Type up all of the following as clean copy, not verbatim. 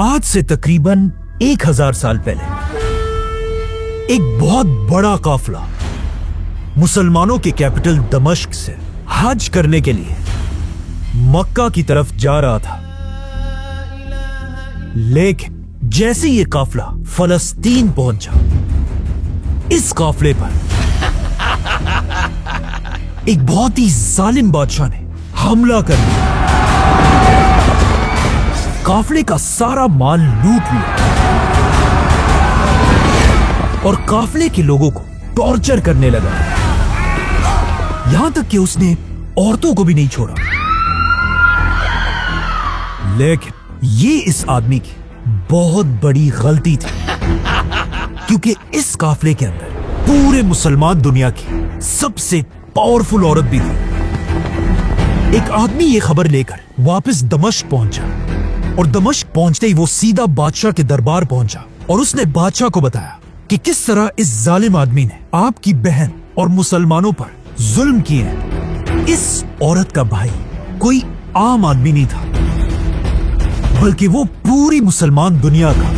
आज से तकरीबन 1000 साल पहले एक बहुत बड़ा काफिला मुसलमानों के कैपिटल दमिश्क से हज करने के लिए मक्का की तरफ जा रहा था। लेकिन जैसे ये काफिला फलस्तीन पहुंचा, इस काफिले पर एक बहुत ही जालिम बादशाह ने हमला कर दिया। काफिले का सारा माल लूट लिया और काफिले के लोगों को टॉर्चर करने लगा, यहां तक कि उसने औरतों को भी नहीं छोड़ा। लेकिन ये इस आदमी की बहुत बड़ी गलती थी, क्योंकि इस काफिले के अंदर पूरे मुसलमान दुनिया की सबसे पावरफुल औरत भी थी। एक आदमी ये खबर लेकर वापस दमिश्क पहुंचा और दमिश्क पहुंचते ही वो सीधा बादशाह के दरबार पहुंचा और उसने बादशाह को बताया कि किस तरह इस जालिम आदमी ने आपकी बहन और मुसलमानों पर जुल्म किए हैं। इस औरत का भाई कोई आम आदमी नहीं था, बल्कि वो पूरी मुसलमान दुनिया का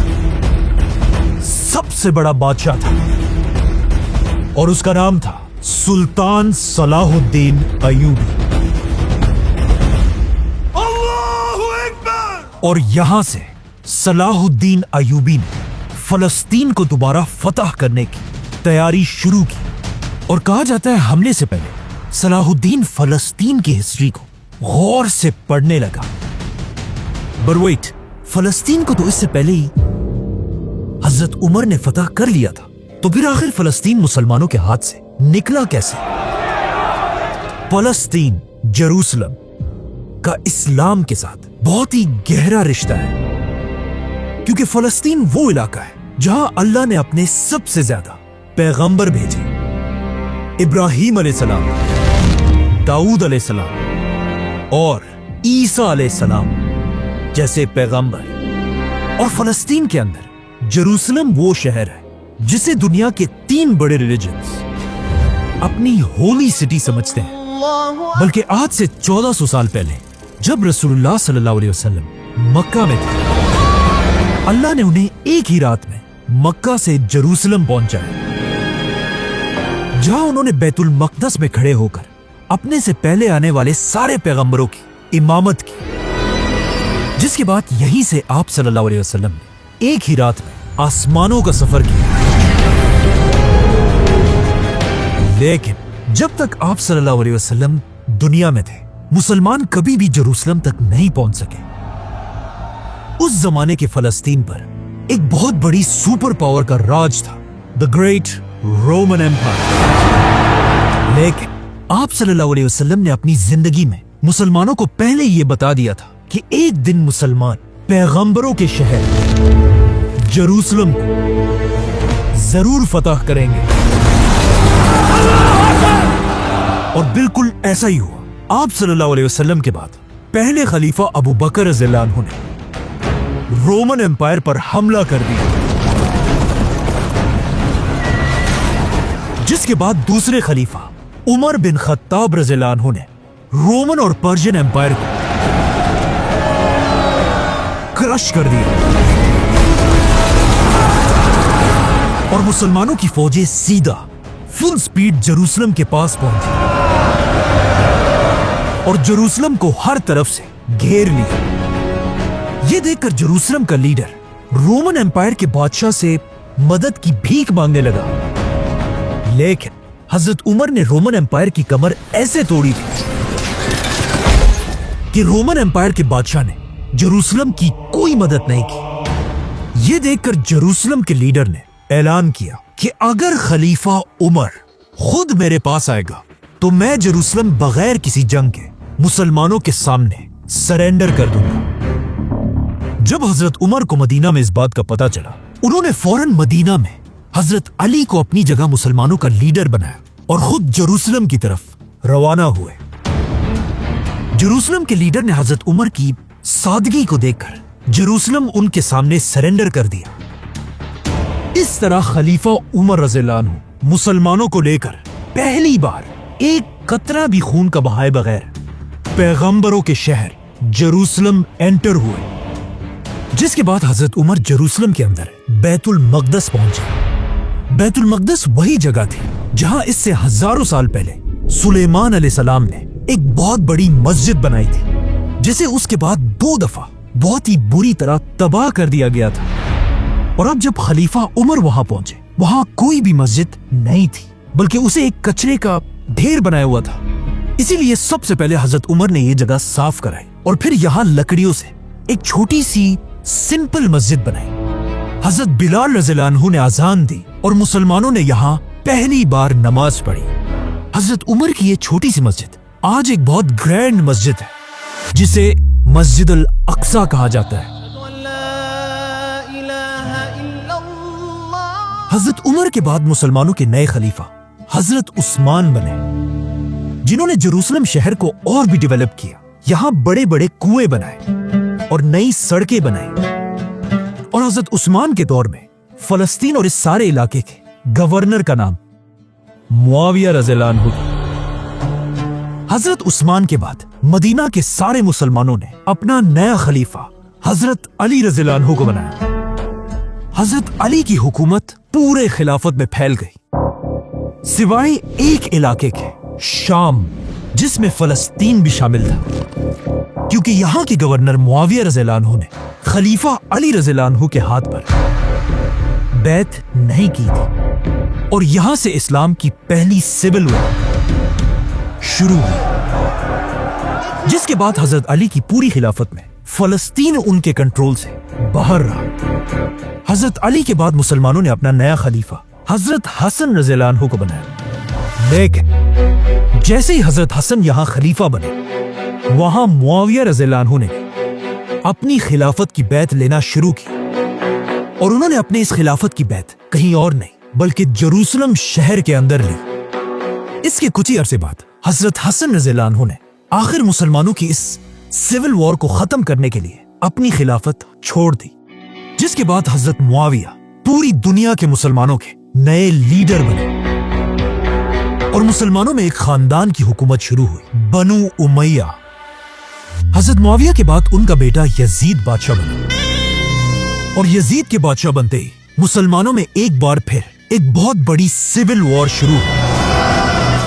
सबसे बड़ा बादशाह था और उसका नाम था सुल्तान सलाहुद्दीन अय्यूबी। और यहां से सलाहुद्दीन अय्यूबी ने फलस्तीन को दोबारा फतह करने की तैयारी शुरू की। और कहा जाता है हमले से पहले सलाहुद्दीन फलस्तीन की हिस्ट्री को गौर से पढ़ने लगा। बट वेट, फलस्तीन को तो इससे पहले ही हजरत उमर ने फतह कर लिया था, तो फिर आखिर फलस्तीन मुसलमानों के हाथ से निकला कैसे? फलस्तीन जेरूसलम का इस्लाम के साथ बहुत ही गहरा रिश्ता है, क्योंकि फलस्तीन वो इलाका है जहां अल्लाह ने अपने सबसे ज्यादा पैगंबर भेजे। इब्राहिम अलैहिस्सलाम, दाऊद अलैहिस्सलाम और ईसा अलैहिस्सलाम जैसे पैगंबर। और फलस्तीन के अंदर जेरूसलम वो शहर है जिसे दुनिया के 3 बड़े रिलीजन्स अपनी होली सिटी समझते हैं। बल्कि आज से 1400 साल पहले जब रसूलुल्लाह सल्लल्लाहु अलैहि वसल्लम मक्का में थे, अल्लाह ने उन्हें एक ही रात में मक्का से जेरूसलम पहुंचाया, जहां उन्होंने बैतुल मक़दस में खड़े होकर अपने से पहले आने वाले सारे पैगंबरों की इमामत की। जिसके बाद यहीं से आप सल्लल्लाहु अलैहि वसल्लम ने एक ही रात में आसमानों का सफर किया। लेकिन जब तक आप सल्लल्लाहु अलैहि वसल्लम दुनिया में थे, मुसलमान कभी भी जेरूसलम तक नहीं पहुंच सके। उस जमाने के फलस्तीन पर एक बहुत बड़ी सुपर पावर का राज था, द ग्रेट रोमन एम्पायर। लेकिन आप सल्लल्लाहु अलैहि वसल्लम ने अपनी जिंदगी में मुसलमानों को पहले ये बता दिया था कि एक दिन मुसलमान पैगंबरों के शहर जेरूसलम को जरूर फतह करेंगे। और बिल्कुल ऐसा ही हुआ। आप सल्लल्लाहु अलैहि वसल्लम के बाद पहले खलीफा अबू बकर रज़ियल्लाहु अन्हु ने रोमन एम्पायर पर हमला कर दिया, जिसके बाद दूसरे खलीफा उमर बिन खत्ताब रज़ियल्लाहु अन्हु ने रोमन और पर्शियन एम्पायर को क्रश कर दिया और मुसलमानों की फौजें सीधा फुल स्पीड जेरूसलम के पास पहुंची और जेरूसलम को हर तरफ से घेर लिया। यह देखकर जेरूसलम का लीडर रोमन एम्पायर के बादशाह से मदद की भीख मांगने लगा। लेकिन हजरत उमर ने रोमन एम्पायर की कमर ऐसे तोड़ी थी कि रोमन एम्पायर के बादशाह ने जेरूसलम की कोई मदद नहीं की। यह देखकर जेरूसलम के लीडर ने ऐलान किया कि अगर खलीफा उमर खुद मेरे पास आएगा तो मैं जेरूसलम बगैर किसी जंग के मुसलमानों के सामने सरेंडर कर दूंगा। जब हजरत उमर को मदीना में इस बात का पता चला, उन्होंने फौरन मदीना में हजरत अली को अपनी जगह मुसलमानों का लीडर बनाया और खुद जेरूसलम की तरफ रवाना हुए। जेरूसलम के लीडर ने हजरत उमर की सादगी को देखकर जेरूसलम उनके सामने सरेंडर कर दिया। इस तरह खलीफा उमर रज़ियल्लाहु अन्हु मुसलमानों को लेकर पहली बार एक कतरा भी खून का बहाए बगैर पैगंबरों के शहर जेरूसलम एंटर हुए। जिसके बाद हजरत उमर जेरूसलम के अंदर बैतुल मकदस पहुंचे। बैतुल मकदस वही जगह थी जहां इससे हजारों साल पहले सुलेमान अलैहिस्सलाम ने एक बहुत बड़ी मस्जिद बनाई थी, जिसे उसके बाद 2 दफा बहुत ही बुरी तरह तबाह कर दिया गया था। और अब जब खलीफा उमर वहां पहुंचे, वहां कोई भी मस्जिद नहीं थी, बल्कि उसे एक कचरे का ढेर बनाया हुआ था। इसीलिए सबसे पहले हजरत उमर ने ये जगह साफ कराई और फिर यहाँ लकड़ियों से एक छोटी सी सिंपल मस्जिद बनाई। हजरत बिलाल रज़ियल्लाहु अन्हु ने अजान दी और मुसलमानों ने यहाँ पहली बार नमाज पढ़ी। हजरत उमर की ये छोटी सी मस्जिद आज एक बहुत ग्रैंड मस्जिद है, जिसे मस्जिद अल अक्सा कहा जाता है। हजरत उमर के बाद मुसलमानों के नए खलीफा हजरत उस्मान बने, जिन्होंने जेरूसलम शहर को और भी डेवलप किया। यहाँ बड़े बड़े कुएं बनाए और नई सड़कें बनाई। और हजरत उस्मान के दौर में फलस्तीन और इस सारे इलाके के गवर्नर का नाम मुआविया रज़ियल्लाहु अन्हु था। हजरत उस्मान के बाद मदीना के सारे मुसलमानों ने अपना नया खलीफा हजरत अली रज़ियल्लाहु अन्हु को बनाया। हजरत अली की हुकूमत पूरे खिलाफत में फैल गई, सिवाय एक इलाके के, शाम, जिसमें फलस्तीन भी शामिल था, क्योंकि यहाँ के गवर्नर मुआविया रज़ियल्लाहु अन्हु ने खलीफा अली रज़ियल्लाहु अन्हु के हाथ पर बैत नहीं की थी। और यहां से इस्लाम की पहली सिविल वॉर शुरू हुई, जिसके बाद हजरत अली की पूरी खिलाफत में फलस्तीन उनके कंट्रोल से बाहर रहा। हजरत अली के बाद मुसलमानों ने अपना नया खलीफा हजरत हसन रज़ियल्लाहु अन्हु को बनाया। लेकिन जैसे ही हजरत हसन यहां खलीफा बने, वहां मुआविया रज़ियल्लाहु अन्हु ने अपनी खिलाफत की बैत लेना शुरू की। और उन्होंने अपने इस खिलाफत की बैत कहीं और नहीं बल्कि जेरूसलम शहर के अंदर ली। इसके कुछ ही अरसे बाद हजरत हसन रज़ियल्लाहु अन्हु ने आखिर मुसलमानों की इस सिविल वॉर को खत्म करने के लिए अपनी खिलाफत छोड़ दी, जिसके बाद हजरत मुआविया पूरी दुनिया के मुसलमानों के नए लीडर बने और मुसलमानों में एक खानदान की हुकूमत शुरू हुई, बनु उमैया। हजरत मुआविया के बाद उनका बेटा यजीद बादशाह बना और यजीद के बादशाह बनते ही मुसलमानों में एक बार फिर एक बहुत बड़ी सिविल वॉर शुरू हुई।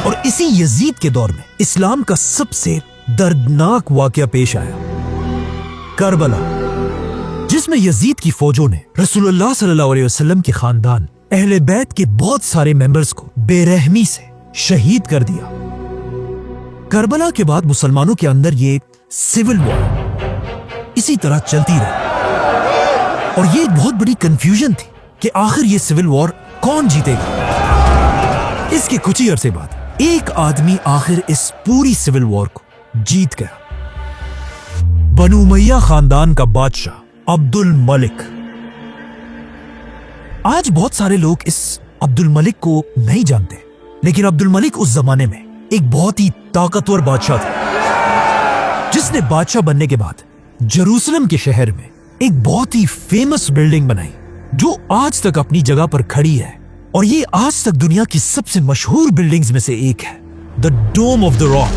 और इसी यजीद के दौर में इस्लाम का सबसे दर्दनाक वाकया पेश आया, करबला, जिसमें यजीद की फौजों ने रसूलुल्लाह सल्लल्लाहु अलैहि वसल्लम के खानदान अहले बैत के बहुत सारे मेंबर्स को बेरहमी से शहीद कर दिया। करबला के बाद मुसलमानों के अंदर ये सिविल वॉर इसी तरह चलती रही और ये एक बहुत बड़ी कंफ्यूजन थी कि आखिर ये सिविल वॉर कौन जीतेगा। इसके कुछ ही अरसे बाद एक आदमी आखिर इस पूरी सिविल वॉर को जीत गया, बनु उमैया खानदान का बादशाह अब्दुल मलिक। आज बहुत सारे लोग इस अब्दुल मलिक को नहीं जानते, लेकिन अब्दुल मलिक उस जमाने में एक बहुत ही ताकतवर बादशाह था, जिसने बादशाह बनने के बाद जेरूसलम के शहर में एक बहुत ही फेमस बिल्डिंग बनाई, जो आज तक अपनी जगह पर खड़ी है। और ये आज तक दुनिया की सबसे मशहूर बिल्डिंग्स में से एक है, the dome of the rock.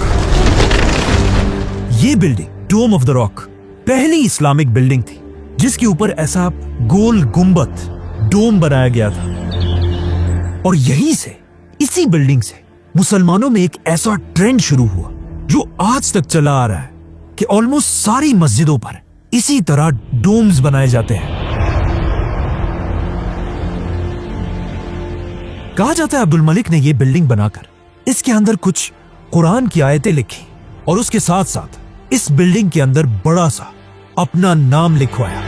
ये building, dome of the rock, पहली इस्लामिक बिल्डिंग थी जिसके ऊपर ऐसा गोल गुंबद, डोम बनाया गया था। और यहीं से, इसी बिल्डिंग से मुसलमानों में एक ऐसा ट्रेंड शुरू हुआ जो आज तक चला आ रहा है कि ऑलमोस्ट सारी मस्जिदों पर इसी तरह डोम्स बनाए जाते हैं। कहा जाता है अब्दुल मलिक ने यह बिल्डिंग बनाकर इसके अंदर कुछ कुरान की आयतें लिखी और उसके साथ साथ इस बिल्डिंग के अंदर बड़ा सा अपना नाम लिखवाया,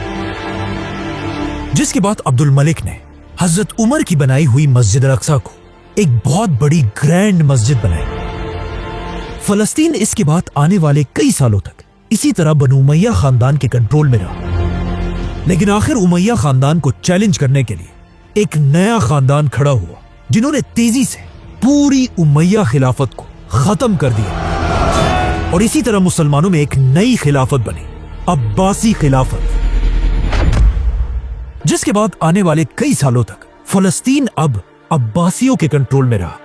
जिसके बाद अब्दुल मलिक ने हजरत उमर की बनाई हुई मस्जिद अल-अक्सा को एक बहुत बड़ी ग्रैंड मस्जिद बनाई। फलस्तीन इसके बाद आने वाले कई सालों तक इसी तरह बनु उमैया खानदान के कंट्रोल में रहा, लेकिन आखिर उमैया खानदान को चैलेंज करने के लिए एक नया खानदान खड़ा हुआ, जिन्होंने तेजी से पूरी उमैया खिलाफत को खत्म कर दिया। और इसी तरह मुसलमानों में एक नई खिलाफत बनी, अब्बासी खिलाफत, जिसके बाद आने वाले कई सालों तक फलस्तीन अब अब्बासियों के कंट्रोल में रहा।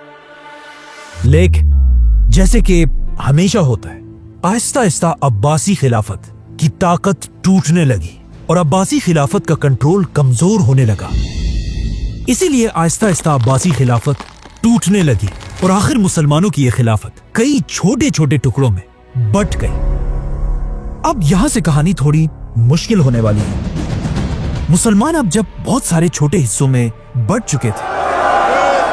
लेकिन जैसे कि हमेशा होता है, आहिस्ता आहिस्ता अब्बासी खिलाफत की ताकत टूटने लगी और अब्बासी खिलाफत का कंट्रोल कमजोर होने लगा। इसीलिए आहिस्ता आहिस्ता अब्बासी खिलाफत टूटने लगी और आखिर मुसलमानों की यह खिलाफत कई छोटे छोटे टुकड़ों में बंट गई। अब यहां से कहानी थोड़ी मुश्किल होने वाली है। मुसलमान अब जब बहुत सारे छोटे हिस्सों में बंट चुके थे,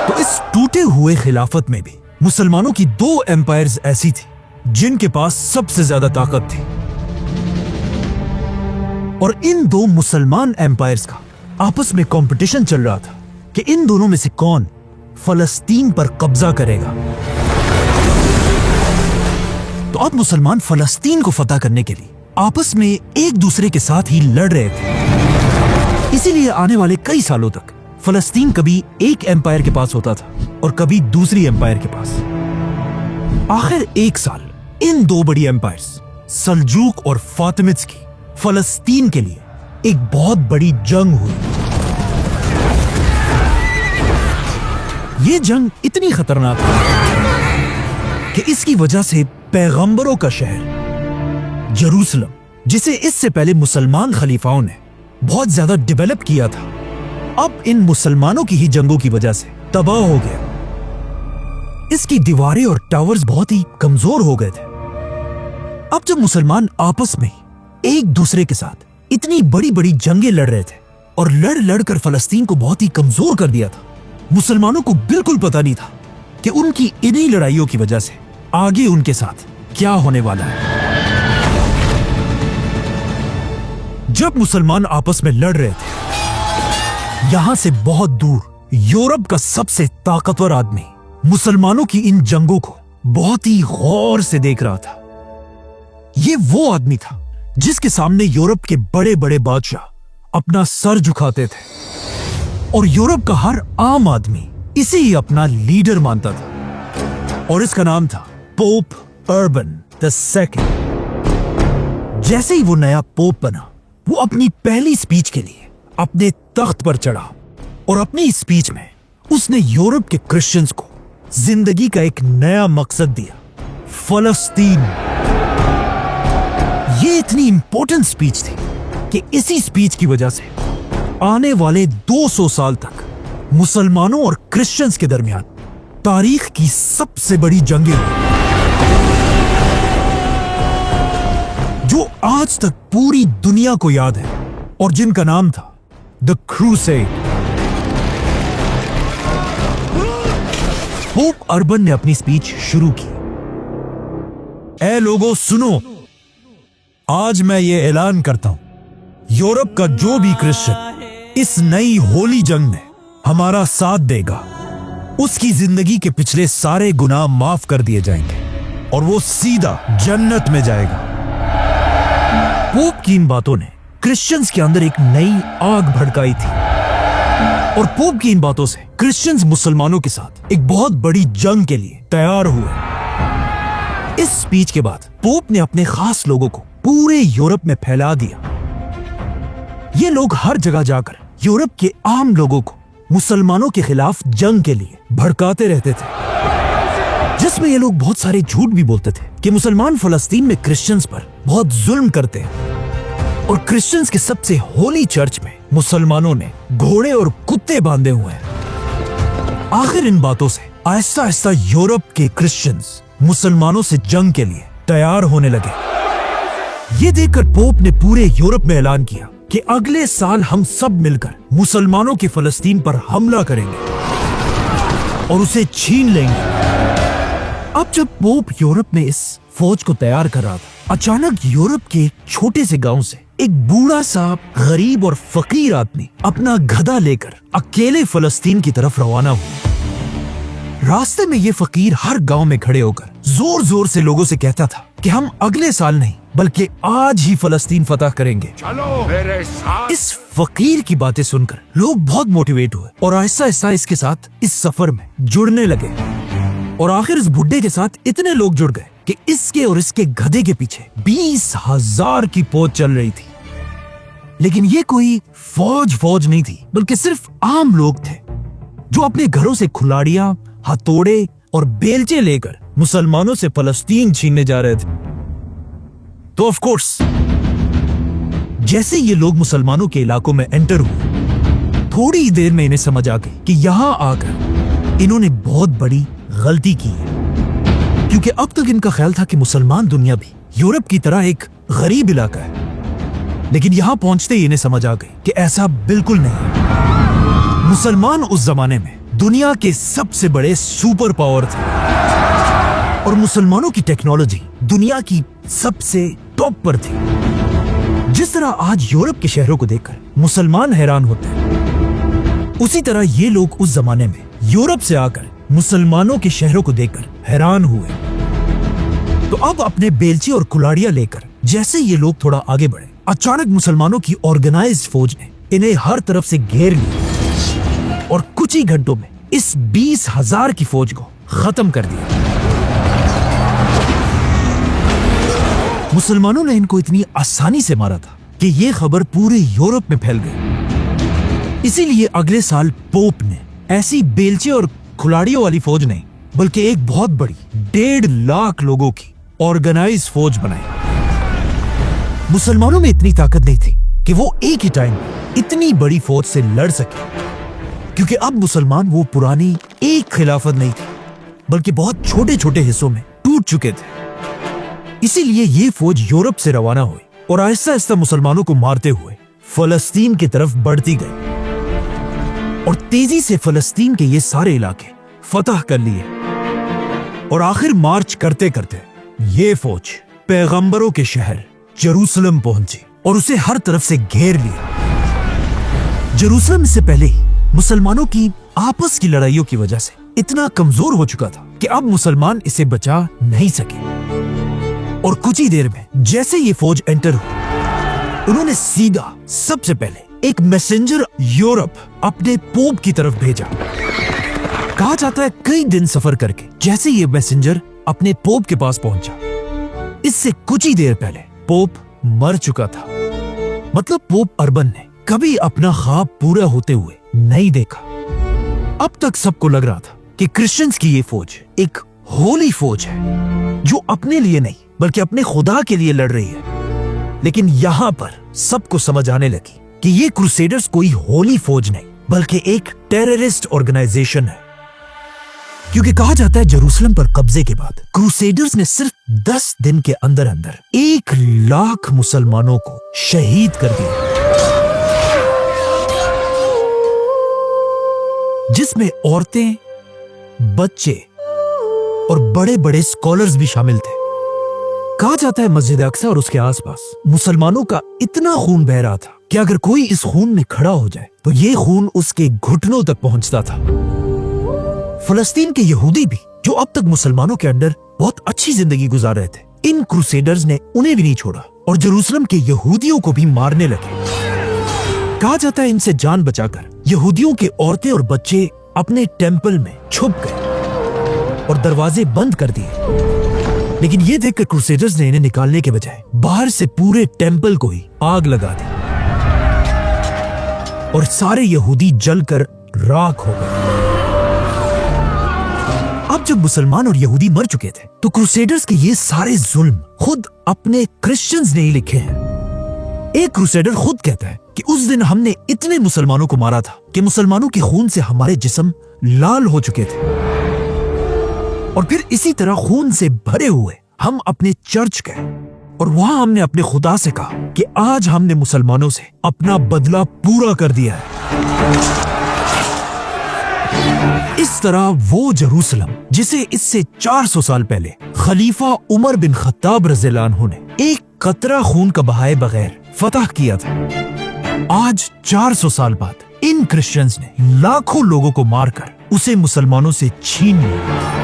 तो इस टूटे हुए खिलाफत में भी मुसलमानों की दो एम्पायर्स ऐसी थी जिनके पास सबसे ज्यादा ताकत थी, और इन दो मुसलमान एम्पायर्स का आपस में कंपटीशन चल रहा था कि इन दोनों में से कौन फलस्तीन पर कब्जा करेगा। तो अब मुसलमान फलस्तीन को फतह करने के लिए आपस में एक दूसरे के साथ ही लड़ रहे थे। इसीलिए आने वाले कई सालों तक फलस्तीन कभी एक एम्पायर के पास होता था और कभी दूसरी एम्पायर के पास। आखिर एक साल इन दो बड़ी एम्पायर्स सल्जूक और फातिमिड्स की फलस्तीन के लिए एक बहुत बड़ी जंग हुई। ये जंग इतनी खतरनाक थी कि इसकी वजह से पैगंबरों का शहर जेरूसलम, जिसे इससे पहले मुसलमान खलीफाओं ने बहुत ज्यादा डेवलप किया था, अब इन मुसलमानों की ही जंगों की वजह से तबाह हो गया। इसकी दीवारें और टावर्स बहुत ही कमजोर हो गए थे। अब जब मुसलमान आपस में एक दूसरे के साथ इतनी बड़ी बड़ी जंगें लड़ रहे थे और लड़ लड़ कर फलस्तीन को बहुत ही कमजोर कर दिया था, मुसलमानों को बिल्कुल पता नहीं था कि उनकी इन्हीं लड़ाइयों की वजह से आगे उनके साथ क्या होने वाला है। जब मुसलमान आपस में लड़ रहे थे, यहां से बहुत दूर यूरोप का सबसे ताकतवर आदमी मुसलमानों की इन जंगों को बहुत ही गौर से देख रहा था। ये वो आदमी था जिसके सामने यूरोप के बड़े बड़े बादशाह अपना सर झुकाते थे और यूरोप का हर आम आदमी इसे ही अपना लीडर मानता था, और इसका नाम था पोप अर्बन II। जैसे ही वो नया पोप बना, वो अपनी पहली स्पीच के लिए अपने तख्त पर चढ़ा और अपनी स्पीच में उसने यूरोप के क्रिश्चियंस को जिंदगी का एक नया मकसद दिया, फलस्तीन। ये इतनी इंपॉर्टेंट स्पीच थी कि इसी स्पीच की वजह से आने वाले 200 साल तक मुसलमानों और क्रिश्चियंस के दरमियान तारीख की सबसे बड़ी जंगें हुई, जो आज तक पूरी दुनिया को याद है और जिनका नाम था द क्रूसेड। पोप अर्बन ने अपनी स्पीच शुरू की। ऐ लोगों सुनो, आज मैं ये ऐलान करता हूं, यूरोप का जो भी क्रिश्चियन इस नई होली जंग में हमारा साथ देगा, उसकी जिंदगी के पिछले सारे गुनाह माफ कर दिए जाएंगे और वो सीधा जन्नत में जाएगा। पोप की इन बातों ने क्रिश्चियंस के अंदर एक नई आग भड़काई थी, और पोप की इन बातों से क्रिश्चियंस मुसलमानों के साथ एक बहुत बड़ी जंग के लिए तैयार हुए। इस स्पीच के बाद पोप ने अपने खास लोगों को पूरे यूरोप में फैला दिया। ये लोग हर जगह जाकर यूरोप के आम लोगों को मुसलमानों के खिलाफ जंग के लिए भड़काते रहते थे, जिसमें ये लोग बहुत सारे झूठ भी बोलते थे कि मुसलमान फलस्तीन में क्रिश्चियंस पर बहुत जुल्म करते हैं, और क्रिश्चियंस के सबसे होली चर्च में मुसलमानों ने घोड़े और कुत्ते बांधे हुए हैं। आखिर इन बातों से आहिस्ता आहिस्ता यूरोप के क्रिश्चियंस मुसलमानों से जंग के लिए तैयार होने लगे। ये देखकर पोप ने पूरे यूरोप में ऐलान किया कि अगले साल हम सब मिलकर मुसलमानों के फलस्तीन पर हमला करेंगे और उसे छीन लेंगे। अब जब पोप यूरोप में इस फौज को तैयार कर रहा था, अचानक यूरोप के छोटे से गांव से एक बूढ़ा सा गरीब और फकीर आदमी अपना गधा लेकर अकेले फलस्तीन की तरफ रवाना हुआ। रास्ते में ये फकीर हर गांव में खड़े होकर जोर जोर से लोगों से कहता था कि हम अगले साल नहीं बल्कि आज ही फलस्तीन फतह करेंगे। चलो मेरे साथ। इस फकीर की बातें सुनकर लोग बहुत मोटिवेट हुए और आहिस्ता आहिस्ता इसके साथ इस सफर में जुड़ने लगे, और आखिर इस बुड्ढे के साथ इतने लोग जुड़ गए कि इसके और इसके गधे के पीछे 20,000 की फौज चल रही थी। लेकिन ये कोई फौज नहीं थी, बल्कि सिर्फ आम लोग थे जो अपने घरों से खुलाड़ियां, हथौड़े और बेलचे लेकर मुसलमानों से फलस्तीन छीनने जा रहे थे। तो ऑफ कोर्स जैसे ये लोग मुसलमानों के इलाकों में एंटर हुए, थोड़ी देर में इन्हें समझ आ गई कि यहां आकर इन्होंने बहुत बड़ी गलती की है, क्योंकि अब तक इनका ख्याल था कि मुसलमान दुनिया भी यूरोप की तरह एक गरीब इलाका है, लेकिन यहां पहुंचते ही इन्हें समझ आ गई कि ऐसा बिल्कुल नहीं। मुसलमान उस जमाने में दुनिया के सबसे बड़े सुपर पावर थे और मुसलमानों की टेक्नोलॉजी दुनिया की सबसे टॉप पर थी। जिस तरह आज यूरोप के शहरों को देखकर मुसलमान हैरान होते हैं, उसी तरह ये लोग उस जमाने में यूरोप से आकर मुसलमानों के शहरों को देखकर हैरान हुए। तो अब अपने बेलचे और कुल्हाड़ियां लेकर जैसे ये लोग थोड़ा आगे बढ़े, अचानक मुसलमानों की ऑर्गेनाइज्ड फौज ने इन्हें हर तरफ से घेर लिया और कुछ ही घंटों में इस 20,000 की फौज को खत्म कर दिया। मुसलमानों ने इनको इतनी आसानी से मारा था कि ये खबर पूरे यूरोप में फैल गई। इसीलिए अगले साल पोप ने ऐसी बेलचे और खिलाड़ियों वाली फौज नहीं, बल्कि एक बहुत बड़ी 1.5 लाख लोगों की ऑर्गेनाइज फौज बनाई। मुसलमानों में इतनी ताकत नहीं थी कि वो एक ही टाइम इतनी बड़ी फौज से लड़ सके, क्योंकि अब मुसलमान वो पुरानी एक खिलाफत नहीं थी, बल्कि बहुत छोटे छोटे हिस्सों में टूट चुके थे। इसीलिए ये फौज यूरोप से रवाना हुई और आहिस्ता आहिस्ता मुसलमानों को मारते हुए फलस्तीन की तरफ बढ़ती गई और तेजी से फलस्तीन के ये सारे इलाके फतह कर लिए और आखिर मार्च करते करते ये फौज पैगंबरों के शहर जेरूसलम पहुंची और उसे हर तरफ से घेर लिया। जेरूसलम इससे पहले ही मुसलमानों की आपस की लड़ाइयों की वजह से इतना कमजोर हो चुका था कि अब मुसलमान इसे बचा नहीं सके। और कुछ ही देर में जैसे ये फौज एंटर हुई, उन्होंने सीधा सबसे पहले एक मैसेंजर यूरोप अपने पोप की तरफ भेजा। कहा जाता है कई दिन सफर करके जैसे ये मैसेंजर अपने पोप के पास पहुंचा, इससे कुछ ही देर पहले पोप मर चुका था। मतलब पोप अर्बन ने कभी अपना ख्वाब पूरा होते हुए नहीं देखा। अब तक सबको लग रहा था कि क्रिश्चियंस की ये फौज एक होली फौज है जो अपने लिए नहीं बल्कि अपने खुदा के लिए लड़ रही है। लेकिन यहां पर सबको समझ आने लगी कि ये क्रूसेडर्स कोई होली फौज नहीं बल्कि एक टेररिस्ट ऑर्गेनाइजेशन है, क्योंकि कहा जाता है जेरूसलम पर कब्जे के बाद क्रूसेडर्स ने सिर्फ 10 दिन के अंदर अंदर 1 लाख मुसलमानों को शहीद कर दिया, जिसमें औरतें, बच्चे और बड़े बड़े स्कॉलर्स भी शामिल थे। कहा जाता है मस्जिद अक्सा और उसके आसपास मुसलमानों का इतना खून बह रहा था कि अगर कोई इस खून में खड़ा हो जाए तो ये खून उसके घुटनों तक पहुंचता था। फलस्तीन के यहूदी भी, जो अब तक मुसलमानों के अंडर बहुत अच्छी जिंदगी गुजार रहे थे, इन क्रूसेडर्स ने उन्हें भी नहीं छोड़ा और जेरूसलम के यहूदियों को भी मारने लगे। कहा जाता है इनसे जान बचाकर यहूदियों के औरतें और बच्चे अपने टेंपल में छुप गए और दरवाजे बंद कर दिए। लेकिन ये देखकर क्रूसेडर्स ने इन्हें निकालने के बजाय बाहर से पूरे टेंपल को ही आग लगा दी और सारे यहूदी जलकर राख हो गए। अब जब मुसलमान और यहूदी मर चुके थे तो क्रूसेडर्स के ये सारे जुल्म खुद अपने क्रिश्चियंस ने ही लिखे हैं। एक क्रूसेडर खुद कहता है कि उस दिन हमने इतने मुसलमानों को मारा था कि मुसलमानों के खून से हमारे जिस्म लाल हो चुके थे, और फिर इसी तरह खून से भरे हुए हम अपने चर्च गए और वहां हमने अपने खुदा से कहा कि आज हमने मुसलमानों से अपना बदला पूरा कर दिया है। इस तरह वो जेरूसलम जिसे इससे 400 साल पहले खलीफा उमर बिन खत्ताब रज़ियल्लाहु अन्हु ने एक कतरा खून का बहाए बगैर फतह किया था, आज 400 साल बाद इन क्रिश्चियंस ने लाखों लोगों को मारकर उसे मुसलमानों से छीन लिया।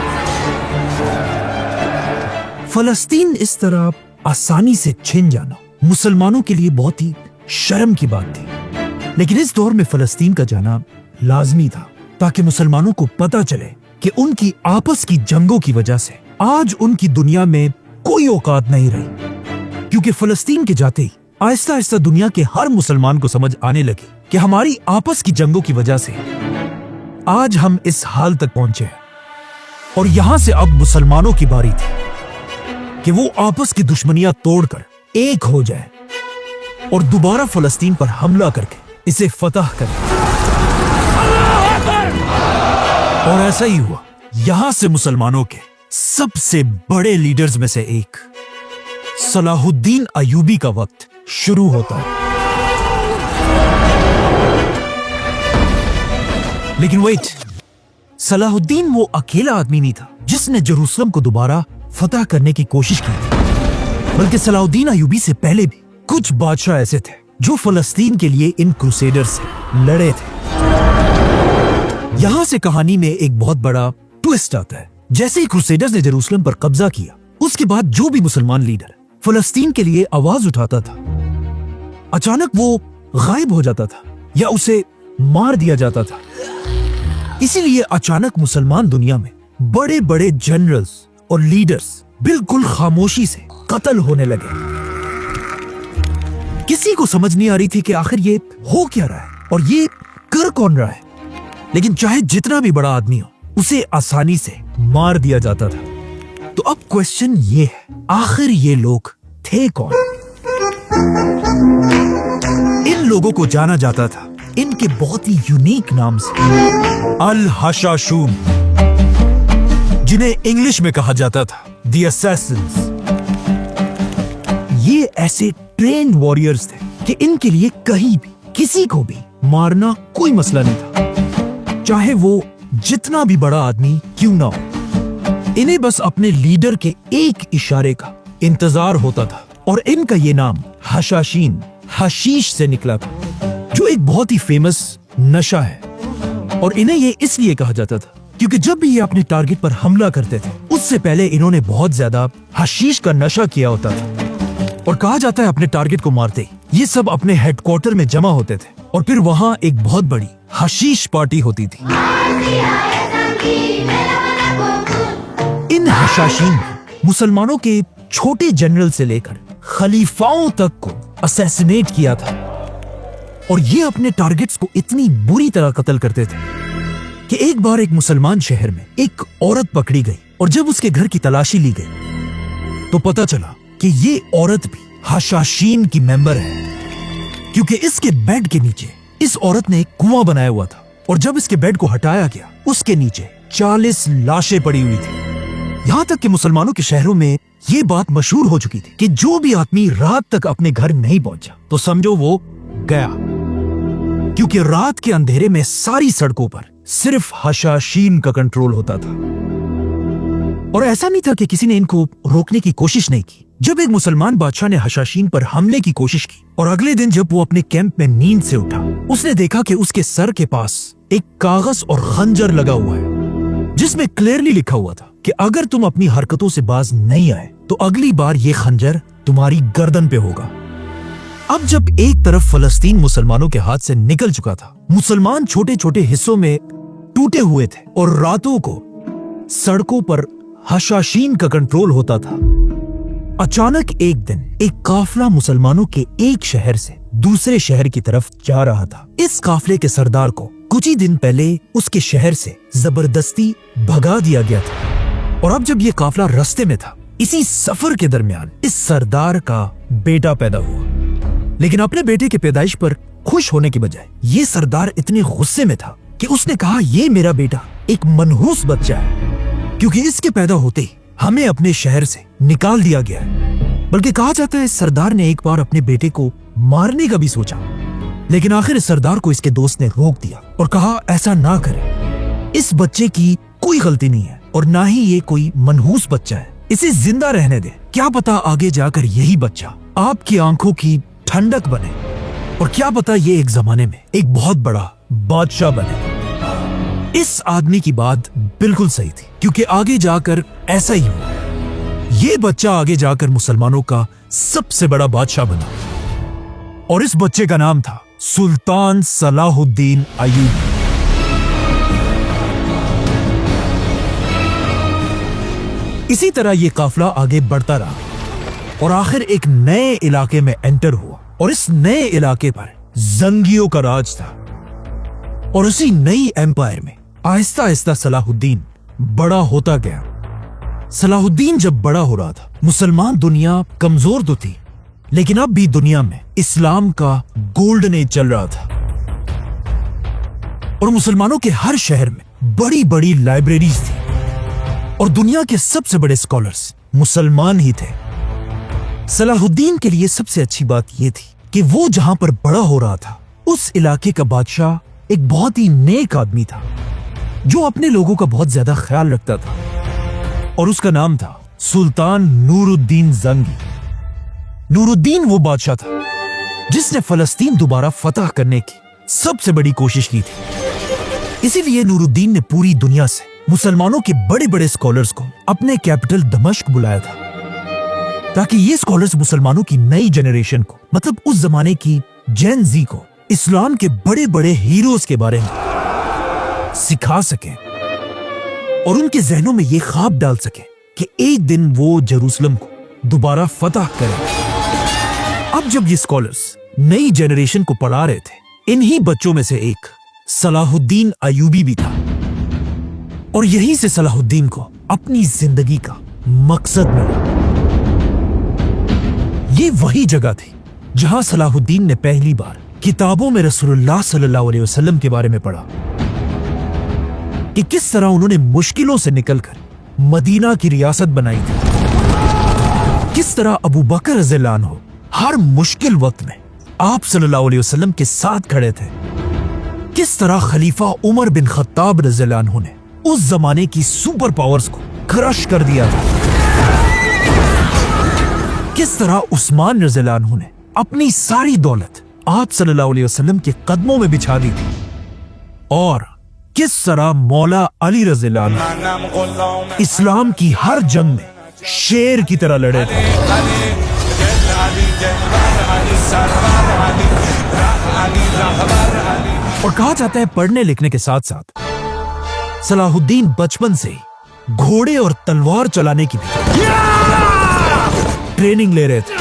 फलस्तीन इस तरह आसानी से छिन जाना मुसलमानों के लिए बहुत ही शर्म की बात थी, लेकिन इस दौर में फलस्तीन का जाना लाजमी था ताकि मुसलमानों को पता चले कि उनकी आपस की जंगों की वजह से आज उनकी दुनिया में कोई औकात नहीं रही। क्योंकि फलस्तीन के जाते ही आहिस्ता आहिस्ता दुनिया के हर मुसलमान को समझ आने लगी कि हमारी आपस की जंगों की वजह से आज हम इस हाल तक पहुंचे हैं, और यहां से अब मुसलमानों की बारी थी कि वो आपस की दुश्मनियां तोड़कर एक हो जाए और दोबारा फलस्तीन पर हमला करके इसे फतह करें। और ऐसा ही हुआ। यहां से मुसलमानों के सबसे बड़े लीडर्स में से एक सलाहुद्दीन अयूबी का वक्त शुरू होता है। लेकिन वेट, सलाहुद्दीन वो अकेला आदमी नहीं था जिसने जेरूसलम को दोबारा फतह करने की कोशिश की थी, बल्कि सलाहुद्दीन अयूबी से पहले भी कुछ बादशाह ऐसे थे जो फलस्तीन के लिए इन क्रूसेडर्स से लड़े थे। यहां से कहानी में एक बहुत बड़ा ट्विस्ट आता है। जैसे ही क्रूसेडर्स ने जेरूसलम पर कब्जा किया, उसके बाद जो भी मुसलमान लीडर फलस्तीन के लिए आवाज उठाता था, अचानक वो गायब हो जाता था या उसे मार दिया जाता था। इसीलिए अचानक मुसलमान दुनिया में बड़े बड़े जनरल्स और लीडर्स बिल्कुल खामोशी से कत्ल होने लगे। किसी को समझ नहीं आ रही थी कि आखिर ये हो क्या रहा है और ये कर कौन रहा है। लेकिन चाहे जितना भी बड़ा आदमी हो, उसे आसानी से मार दिया जाता था। तो अब क्वेश्चन ये है, आखिर ये लोग थे कौन? इन लोगों को जाना जाता था इनके बहुत ही यूनिक नाम से, अल हशाशून, जिन्हें इंग्लिश में कहा जाता था द असैसिन्स। ये ऐसे ट्रेन्ड वॉरियर्स थे कि इनके लिए कहीं भी किसी को भी मारना कोई मसला नहीं था, चाहे वो जितना भी बड़ा आदमी क्यों ना हो। इन्हें बस अपने लीडर के एक इशारे का इंतजार होता था। और इनका ये नाम हशाशीन, हशीश से निकला था, जो एक बहुत ही फेमस नशा है। और इन्हें ये इसलिए कहा जाता था क्योंकि जब भी ये अपने टारगेट पर हमला करते थे, उससे पहले इन्होंने बहुत ज्यादा हशीश का नशा किया होता था। और कहा जाता है अपने टारगेट को मारते ही ये सब अपने हेडक्वार्टर में जमा होते थे और फिर वहां एक बहुत बड़ी हशीश पार्टी होती थी। इन हशाशीन मुसलमानों के छोटे जनरल से लेकर खलीफाओं तक को असैसिनेट किया था। और ये अपने टारगेट्स को इतनी बुरी तरह कत्ल करते थे कि एक बार एक मुसलमान शहर में एक औरत पकड़ी गई और जब उसके घर की तलाशी ली गई तो पता चला कि ये औरत भी हशाशीन की मेंबर है, क्योंकि इसके बेड के नीचे इस औरत ने एक कुआं बनाया हुआ था और जब इसके बेड को हटाया गया, उसके नीचे 40 लाशें पड़ी हुई थी। यहां तक कि मुसलमानों के शहरों में ये बात मशहूर हो चुकी थी कि जो भी आदमी रात तक अपने घर नहीं पहुंचा तो समझो वो गया, क्योंकि रात के अंधेरे में सारी सड़कों पर सिर्फ हशाशीन का कंट्रोल होता था। और ऐसा नहीं था कि किसी ने इनको रोकने की कोशिश नहीं की। जब एक मुसलमान बादशाह ने हशाशीन पर हमले की कोशिश की और अगले दिन जब वो अपने कैंप में नींद से उठा, उसने देखा कि उसके सर के पास एक कागज और खंजर लगा हुआ है, जिसमें क्लियरली लिखा हुआ था कि अगर तुम अपनी हरकतों से बाज नहीं आए तो अगली बार ये खंजर तुम्हारी गर्दन पे होगा। अब जब एक तरफ फलस्तीन मुसलमानों के हाथ से निकल चुका था, मुसलमान छोटे छोटे हिस्सों में टूटे हुए थे और रातों को सड़कों पर हशाशीन का कंट्रोल होता था। अचानक एक दिन एक काफला मुसलमानों के एक शहर से दूसरे शहर की तरफ जा रहा था। इस काफले के सरदार को कुछ ही दिन पहले उसके शहर से जबरदस्ती भगा दिया गया था। और अब जब ये काफला रास्ते में था, इसी सफर के दरमियान इस सरदार का बेटा पैदा हुआ। लेकिन अपने बेटे के पैदाइश पर खुश होने की बजाय ये सरदार इतने गुस्से में था कि उसने कहा, ये मेरा बेटा एक मनहूस बच्चा है, क्योंकि इसके पैदा होते ही हमें अपने शहर से निकाल दिया गया है। बल्कि कहा जाता है सरदार ने एक बार अपने बेटे को मारने का भी सोचा, लेकिन आखिर इस सरदार को इसके दोस्त ने रोक दिया और कहा, ऐसा ना करें, इस बच्चे की कोई गलती नहीं है और ना ही ये कोई मनहूस बच्चा है, इसे जिंदा रहने दे। क्या पता आगे जाकर यही बच्चा आपकी आंखों की ठंडक बने और क्या पता ये एक जमाने में एक बहुत बड़ा बादशाह बने। इस आदमी की बात बिल्कुल सही थी, क्योंकि आगे जाकर ऐसा ही हुआ। ये बच्चा आगे जाकर मुसलमानों का सबसे बड़ा बादशाह बना और इस बच्चे का नाम था सुल्तान सलाहुद्दीन अयूबी। इसी तरह ये काफिला आगे बढ़ता रहा और आखिर एक नए इलाके में एंटर हुआ और इस नए इलाके पर जंगियों का राज था। और उसी नई एम्पायर में आहिस्ता आहिस्ता सलाहुद्दीन बड़ा होता गया। सलाहुद्दीन जब बड़ा हो रहा था, मुसलमान दुनिया कमजोर तो थी, लेकिन अब भी दुनिया में इस्लाम का गोल्डन एज चल रहा था और मुसलमानों के हर शहर में बड़ी बड़ी लाइब्रेरीज थी और दुनिया के सबसे बड़े स्कॉलर्स मुसलमान ही थे। सलाहुद्दीन के लिए सबसे अच्छी बात यह थी कि वो जहां पर बड़ा हो रहा था उस इलाके का बादशाह एक बहुत ही नेक आदमी था जो अपने लोगों का बहुत ज्यादा ख्याल रखता था और उसका नाम था सुल्तान नूरुद्दीन जंगी। नूरुद्दीन वो बादशाह था जिसने फलस्तीन दोबारा फतह करने की सबसे बड़ी कोशिश की थी। इसीलिए नूरुद्दीन ने पूरी दुनिया से मुसलमानों के बड़े बड़े स्कॉलर्स को अपने कैपिटल दमिश्क बुलाया था ताकि ये स्कॉलर्स मुसलमानों की नई जनरेशन को, मतलब उस जमाने की जेन जी को, इस्लाम के बड़े बड़े हीरोज के बारे में सिखा सकें और उनके जहनों में ये ख्वाब डाल सके कि एक दिन वो जेरूसलम को दोबारा फतह करें। अब जब ये स्कॉलर्स नई जनरेशन को पढ़ा रहे थे, इन्हीं बच्चों में से एक सलाहुद्दीन अयूबी भी था और यहीं से सलाहुद्दीन को अपनी जिंदगी का मकसद मिला। ये वही जगह थी जहां सलाहुद्दीन ने पहली बार किताबों में रसूलुल्लाह सल्लल्लाहु अलैहि वसल्लम के बारे में पढ़ा कि किस तरह उन्होंने मुश्किलों से निकलकर मदीना की रियासत बनाई थी, किस तरह अबू बकर रज़ियल्लाहु अन्हु हर मुश्किल वक्त में आप सल्लल्लाहु अलैहि वसल्लम के साथ खड़े थे, किस तरह खलीफा उमर बिन खत्ताब रज़ियल्लाहु अन्हु ने उस जमाने की सुपर पावर्स को क्रश कर दिया था, किस तरह उस्मान रज़ियल्लाहु अन्हु ने अपनी सारी दौलत आप सल्लल्लाहु अलैहि वसल्लम के कदमों में बिछा दी थी और किस तरह मौला अली रज़ियल्लाहु अन्हु इस्लाम की हर जंग में शेर की तरह लड़े थे। और कहा जाता है पढ़ने लिखने के साथ साथ सलाहुद्दीन बचपन से ही घोड़े और तलवार चलाने की ट्रेनिंग ले रहे थे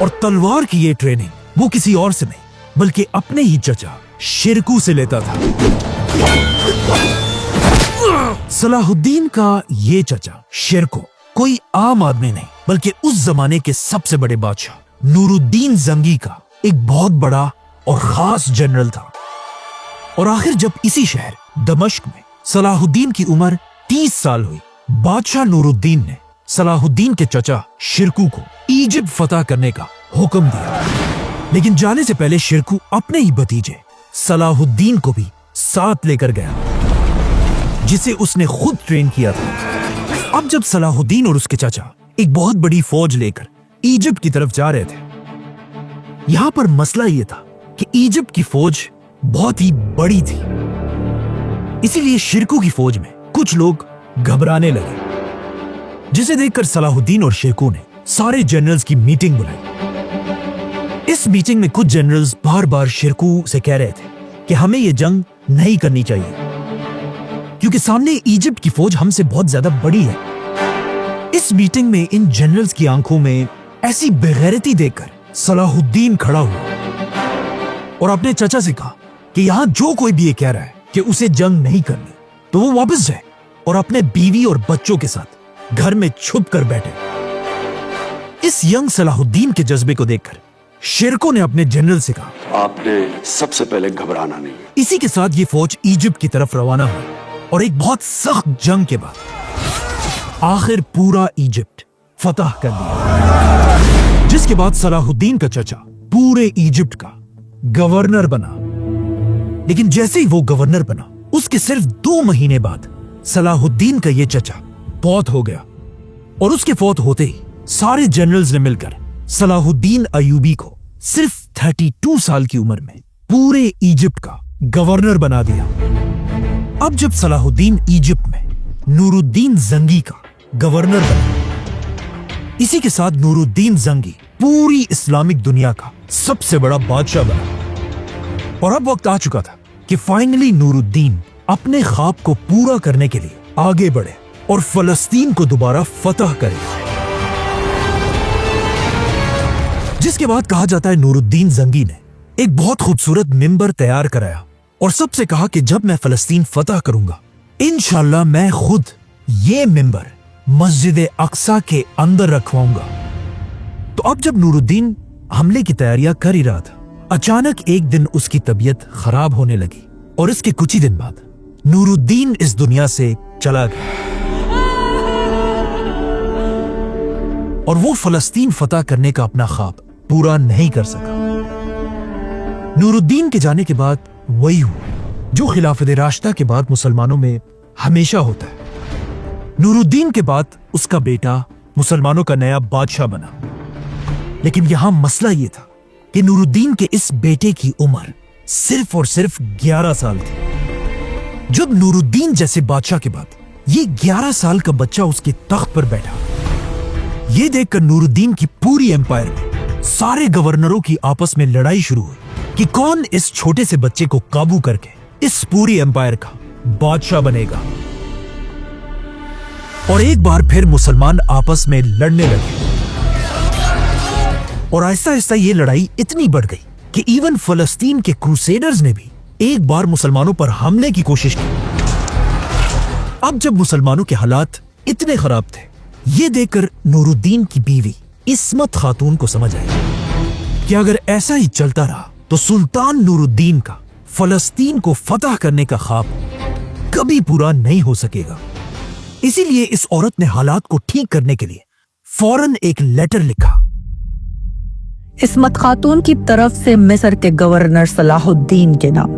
और तलवार की ये ट्रेनिंग वो किसी और से नहीं बल्कि अपने ही चचा शिरकू से लेता था। सलाहुद्दीन का ये चचा शिरकू कोई आम आदमी नहीं बल्कि उस जमाने के सबसे बड़े बादशाह नूरुद्दीन जंगी का एक बहुत बड़ा और खास जनरल था। और आखिर जब इसी शहर दमिश्क में सलाहुद्दीन की उम्र 30 साल हुई, बादशाह नूरुद्दीन ने सलाहुद्दीन के चचा शिरकू को इजिप्ट फतह करने का हुक्म दिया। लेकिन जाने से पहले शिरकू अपने ही भतीजे सलाहुद्दीन को भी साथ लेकर गया जिसे उसने खुद ट्रेन किया था। अब जब सलाहुद्दीन और उसके चाचा एक बहुत बड़ी फौज लेकर इजिप्ट की तरफ जा रहे थे, यहां पर मसला यह था कि इजिप्ट की फौज बहुत ही बड़ी थी, इसीलिए शिरकू की फौज में कुछ लोग घबराने लगे, जिसे देखकर सलाहुद्दीन और शिरकू ने सारे जनरल्स की मीटिंग बुलाई। इस मीटिंग में कुछ जनरल्स बार बार शिरकू से कह रहे थे कि हमें यह जंग नहीं करनी चाहिए क्योंकि सामने इजिप्ट की फौज हमसे बहुत ज्यादा बड़ी है। इस मीटिंग में इन जनरल्स की आंखों में ऐसी बेगैरती देखकर सलाहुद्दीन खड़ा हुआ और अपने चचा से कहा कि यहां जो कोई भी ये कह रहा है कि उसे जंग नहीं करनी तो वो वापस जाए और अपने बीवी और बच्चों के साथ घर में छुप कर बैठे। इस यंग सलाहुद्दीन के जज्बे को देखकर शिरकू ने अपने जनरल से कहा, आपने सबसे पहले घबराना नहीं है। इसी के साथ ये फौज इजिप्ट की तरफ रवाना हुई और एक बहुत सख्त जंग के बाद आखिर पूरा इजिप्ट फतह कर दिया, जिसके बाद सलाहुद्दीन का चचा पूरे इजिप्ट का गवर्नर बना। लेकिन जैसे ही वो गवर्नर बना उसके सिर्फ 2 महीने बाद सलाहुद्दीन का ये चचा फौत हो गया और उसके फौत होते ही सारे जनरल्स ने मिलकर सलाहुद्दीन अयूबी को सिर्फ 32 साल की उम्र में पूरे इजिप्ट का गवर्नर बना दिया। अब जब सलाहुद्दीन इजिप्ट में नूरुद्दीन जंगी का गवर्नर बना, इसी के साथ नूरुद्दीन जंगी पूरी इस्लामिक दुनिया का सबसे बड़ा बादशाह बना। और अब वक्त आ चुका था कि फाइनली नूरुद्दीन अपने ख्वाब को पूरा करने के लिए आगे बढ़े और फलस्तीन को दोबारा फतह करे। जिसके बाद कहा जाता है नूरुद्दीन जंगी ने एक बहुत खूबसूरत मिंबर तैयार कराया और सबसे कहा कि जब मैं फलस्तीन फतह करूंगा इंशाअल्लाह मैं खुद ये मिंबर मस्जिद अक्सा के अंदर रखवाऊंगा। तो अब जब नूरुद्दीन हमले की तैयारियां कर ही रहा था। अचानक एक दिन उसकी तबीयत खराब होने लगी और इसके कुछ ही दिन बाद नूरुद्दीन इस दुनिया से चला गया और वो फलस्तीन फतह करने का अपना ख्वाब पूरा नहीं कर सका। नूरुद्दीन के जाने के बाद वही हुआ जो खिलाफत राशिदा के बाद मुसलमानों में हमेशा होता है। नूरुद्दीन के बाद उसका बेटा मुसलमानों का नया बादशाह बना, लेकिन यहां मसला यह था कि नूरुद्दीन के इस बेटे की उम्र सिर्फ और सिर्फ 11 साल थी। जब नूरुद्दीन जैसे बादशाह के बाद ये 11 साल का बच्चा उसके तख्त पर बैठा, ये देखकर नूरुद्दीन की पूरी एम्पायर में सारे गवर्नरों की आपस में लड़ाई शुरू हुई कि कौन इस छोटे से बच्चे को काबू करके इस पूरी एम्पायर का बादशाह बनेगा। और एक बार फिर मुसलमान आपस में लड़ने लगे और आहिस्ता आहिस्ता ये लड़ाई इतनी बढ़ गई कि इवन फलस्तीन के क्रूसेडर्स ने भी एक बार मुसलमानों पर हमले की कोशिश की। अब जब मुसलमानों के हालात इतने खराब थे, ये देखकर नूरुद्दीन की बीवी इस्मत खातून को समझ आई कि अगर ऐसा ही चलता रहा तो सुल्तान नूरुद्दीन का फलस्तीन को फतह करने का ख्वाब कभी पूरा नहीं हो सकेगा। इसीलिए इस औरत ने हालात को ठीक करने के लिए फौरन एक लेटर लिखा। इस्मत खातून की तरफ से मिस्र के गवर्नर सलाहुद्दीन के नाम।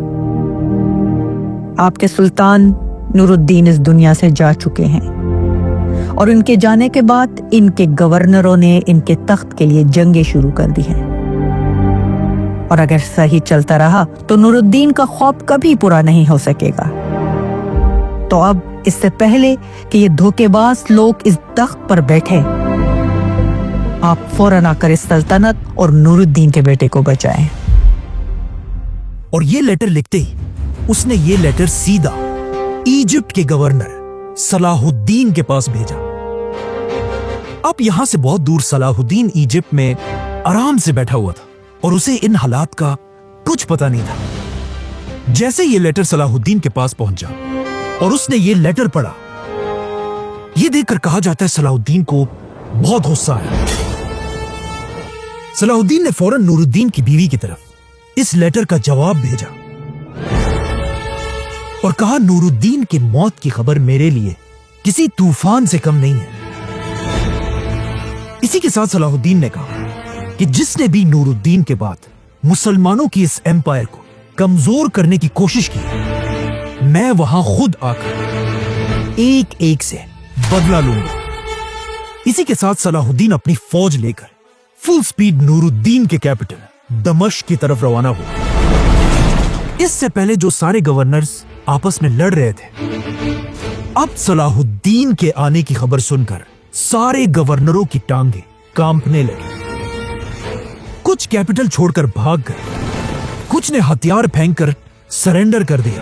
आपके सुल्तान नूरुद्दीन इस दुनिया से जा चुके हैं और इनके जाने के बाद इनके गवर्नरों ने इनके तख्त के लिए जंगें शुरू कर दी हैं और अगर सही चलता रहा तो नूरुद्दीन का ख्वाब कभी पूरा नहीं हो सकेगा। तो अब इससे पहले कि ये धोखेबाज लोग इस तख्त पर बैठे, आप फौरन आकर इस सल्तनत और नूरुद्दीन के बेटे को बचाएं। और ये लेटर लिखते ही उसने ये लेटर सीधा इजिप्ट के गवर्नर सलाहुद्दीन के पास भेजा। अब यहां से बहुत दूर सलाहुद्दीन इजिप्ट में आराम से बैठा हुआ था और उसे इन हालात का कुछ पता नहीं था। जैसे ये लेटर सलाहुद्दीन के पास पहुंचा और उसने ये लेटर पढ़ा, ये देखकर कहा जाता है सलाहुद्दीन को बहुत गुस्सा आया। सलाहुद्दीन ने फौरन नूरुद्दीन की बीवी की तरफ इस लेटर का जवाब भेजा और कहा, नूरुद्दीन की मौत की खबर मेरे लिए किसी तूफान से कम नहीं है। इसी के साथ सलाहुद्दीन ने कहा कि जिसने भी नूरुद्दीन के बाद मुसलमानों की इस एम्पायर को कमजोर करने की कोशिश की, मैं वहां खुद आकर एक एक से बदला लूंगा। इसी के साथ सलाहुद्दीन अपनी फौज लेकर फुल स्पीड नूरुद्दीन के कैपिटल दमश्क की तरफ रवाना हुआ। इससे पहले जो सारे गवर्नर्स आपस में लड़ रहे थे, अब सलाहुद्दीन के आने की खबर सुनकर सारे गवर्नरों की टांगे कांपने लगी। कुछ कैपिटल छोड़कर भाग गए, कुछ ने हथियार फेंककर सरेंडर कर दिया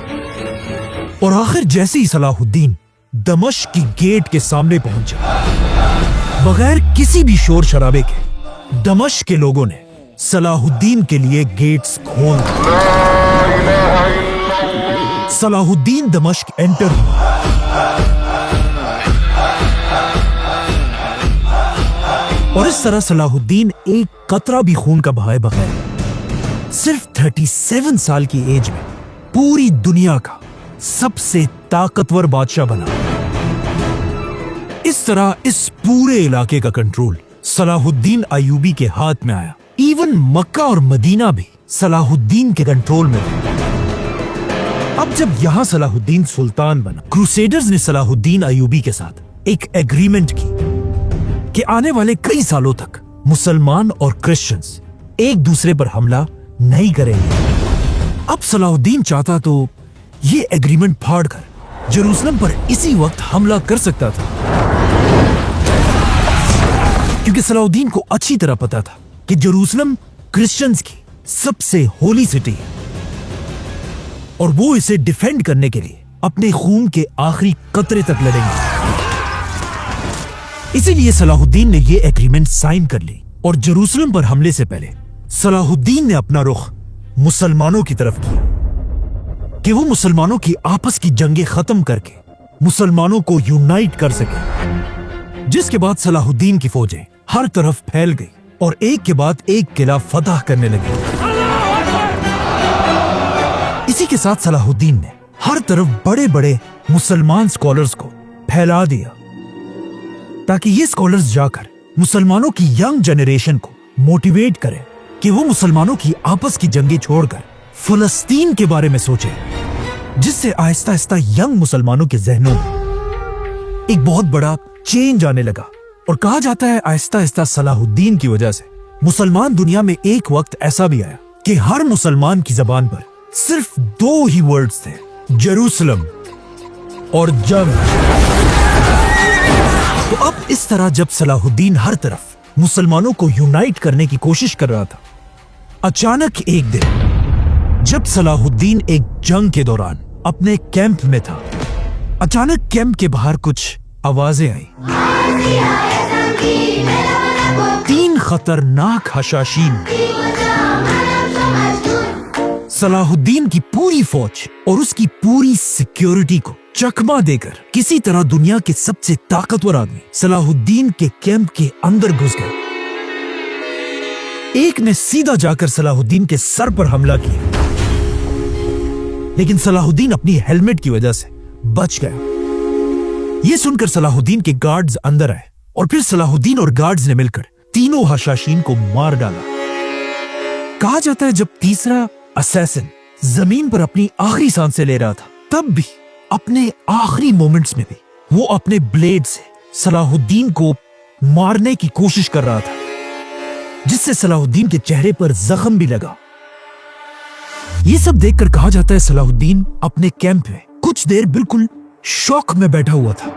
और आखिर जैसे ही सलाहुद्दीन दमश्क की गेट के सामने पहुंचा, बगैर किसी भी शोर शराबे के दमश्क के लोगों ने सलाहुद्दीन के लिए गेट्स खोल दिए। सलाहुद्दीन दमश्क एंटर हुआ और इस तरह सलाहुद्दीन एक कतरा भी खून का बहाए बगैर सिर्फ 37 साल की एज में पूरी दुनिया का सबसे ताकतवर बादशाह बना। इस तरह इस पूरे इलाके का कंट्रोल सलाहुद्दीन अयूबी के हाथ में आया। इवन मक्का और मदीना भी सलाहुद्दीन के कंट्रोल में था। अब जब यहां सलाहुद्दीन सुल्तान बना, क्रूसेडर्स ने सलाहुद्दीन अयूबी के साथ एक एग्रीमेंट की कि आने वाले कई सालों तक मुसलमान और क्रिश्चियंस एक दूसरे पर हमला नहीं करेंगे। अब सलाहुद्दीन चाहता तो ये एग्रीमेंट फाड़कर जेरूसलम पर इसी वक्त हमला कर सकता था, क्योंकि सलाहुद्दीन को अच्छी तरह पता था कि जेरूसलम क्रिश्चियंस की सबसे होली सिटी है और वो इसे डिफेंड करने के लिए अपने खून के आखिरी कतरे तक लड़ेंगे। इसीलिए सलाहुद्दीन ने ये एग्रीमेंट साइन कर ली और जेरूसलम पर हमले से पहले सलाहुद्दीन ने अपना रुख मुसलमानों की तरफ किया कि वो मुसलमानों की आपस की जंगें खत्म करके मुसलमानों को यूनाइट कर सके। जिसके बाद सलाहुद्दीन की फौजें हर तरफ फैल गई और एक के बाद एक किला फतह करने लगे। इसी के साथ सलाहुद्दीन ने हर तरफ बड़े बड़े मुसलमान स्कॉलर्स को फैला दिया, ताकि ये स्कॉलर्स जाकर मुसलमानों की यंग जनरेशन को मोटिवेट करें कि वो मुसलमानों की आपस की जंगें छोड़कर फलस्तीन के बारे में सोचे, जिससे आहिस्ता आहिस्ता यंग मुसलमानों के जहनों में एक बहुत बड़ा चेंज आने लगा। और कहा जाता है आहिस्ता आहिस्ता सलाहुद्दीन की वजह से मुसलमान दुनिया में एक वक्त ऐसा भी आया कि हर मुसलमान की जबान पर सिर्फ 2 ही वर्ड्स थे, जेरूसलम और जंग। तो अब इस तरह जब सलाहुद्दीन हर तरफ मुसलमानों को यूनाइट करने की कोशिश कर रहा था, अचानक एक दिन जब सलाहुद्दीन एक जंग के दौरान अपने कैंप में था, अचानक कैंप के बाहर कुछ आवाजें आई। 3 खतरनाक हशाशीन सलाहुद्दीन की पूरी फौज और उसकी पूरी सिक्योरिटी को चकमा देकर किसी तरह दुनिया के सबसे ताकतवर आदमी सलाहुद्दीन के कैंप के अंदर घुस गए। एक ने सीधा जाकर सलाहुद्दीन के सर पर हमला किया, लेकिन सलाहुद्दीन अपनी हेलमेट की वजह से बच गया। यह सुनकर सलाहुद्दीन के गार्ड्स अंदर आए और फिर सलाहुद्दीन और गार्ड्स ने मिलकर तीनों हशाशीन को मार डाला। कहा जाता है जब तीसरा असैसिन जमीन पर अपनी आखिरी सांसें ले रहा था, तब भी अपने आखिरी मोमेंट्स में भी वो अपने ब्लेड से सलाहुद्दीन को मारने की कोशिश कर रहा था, जिससे सलाहुद्दीन के चेहरे पर जख्म भी लगा। ये सब देखकर कहा जाता है सलाहुद्दीन अपने कैंप में कुछ देर बिल्कुल शौक में बैठा हुआ था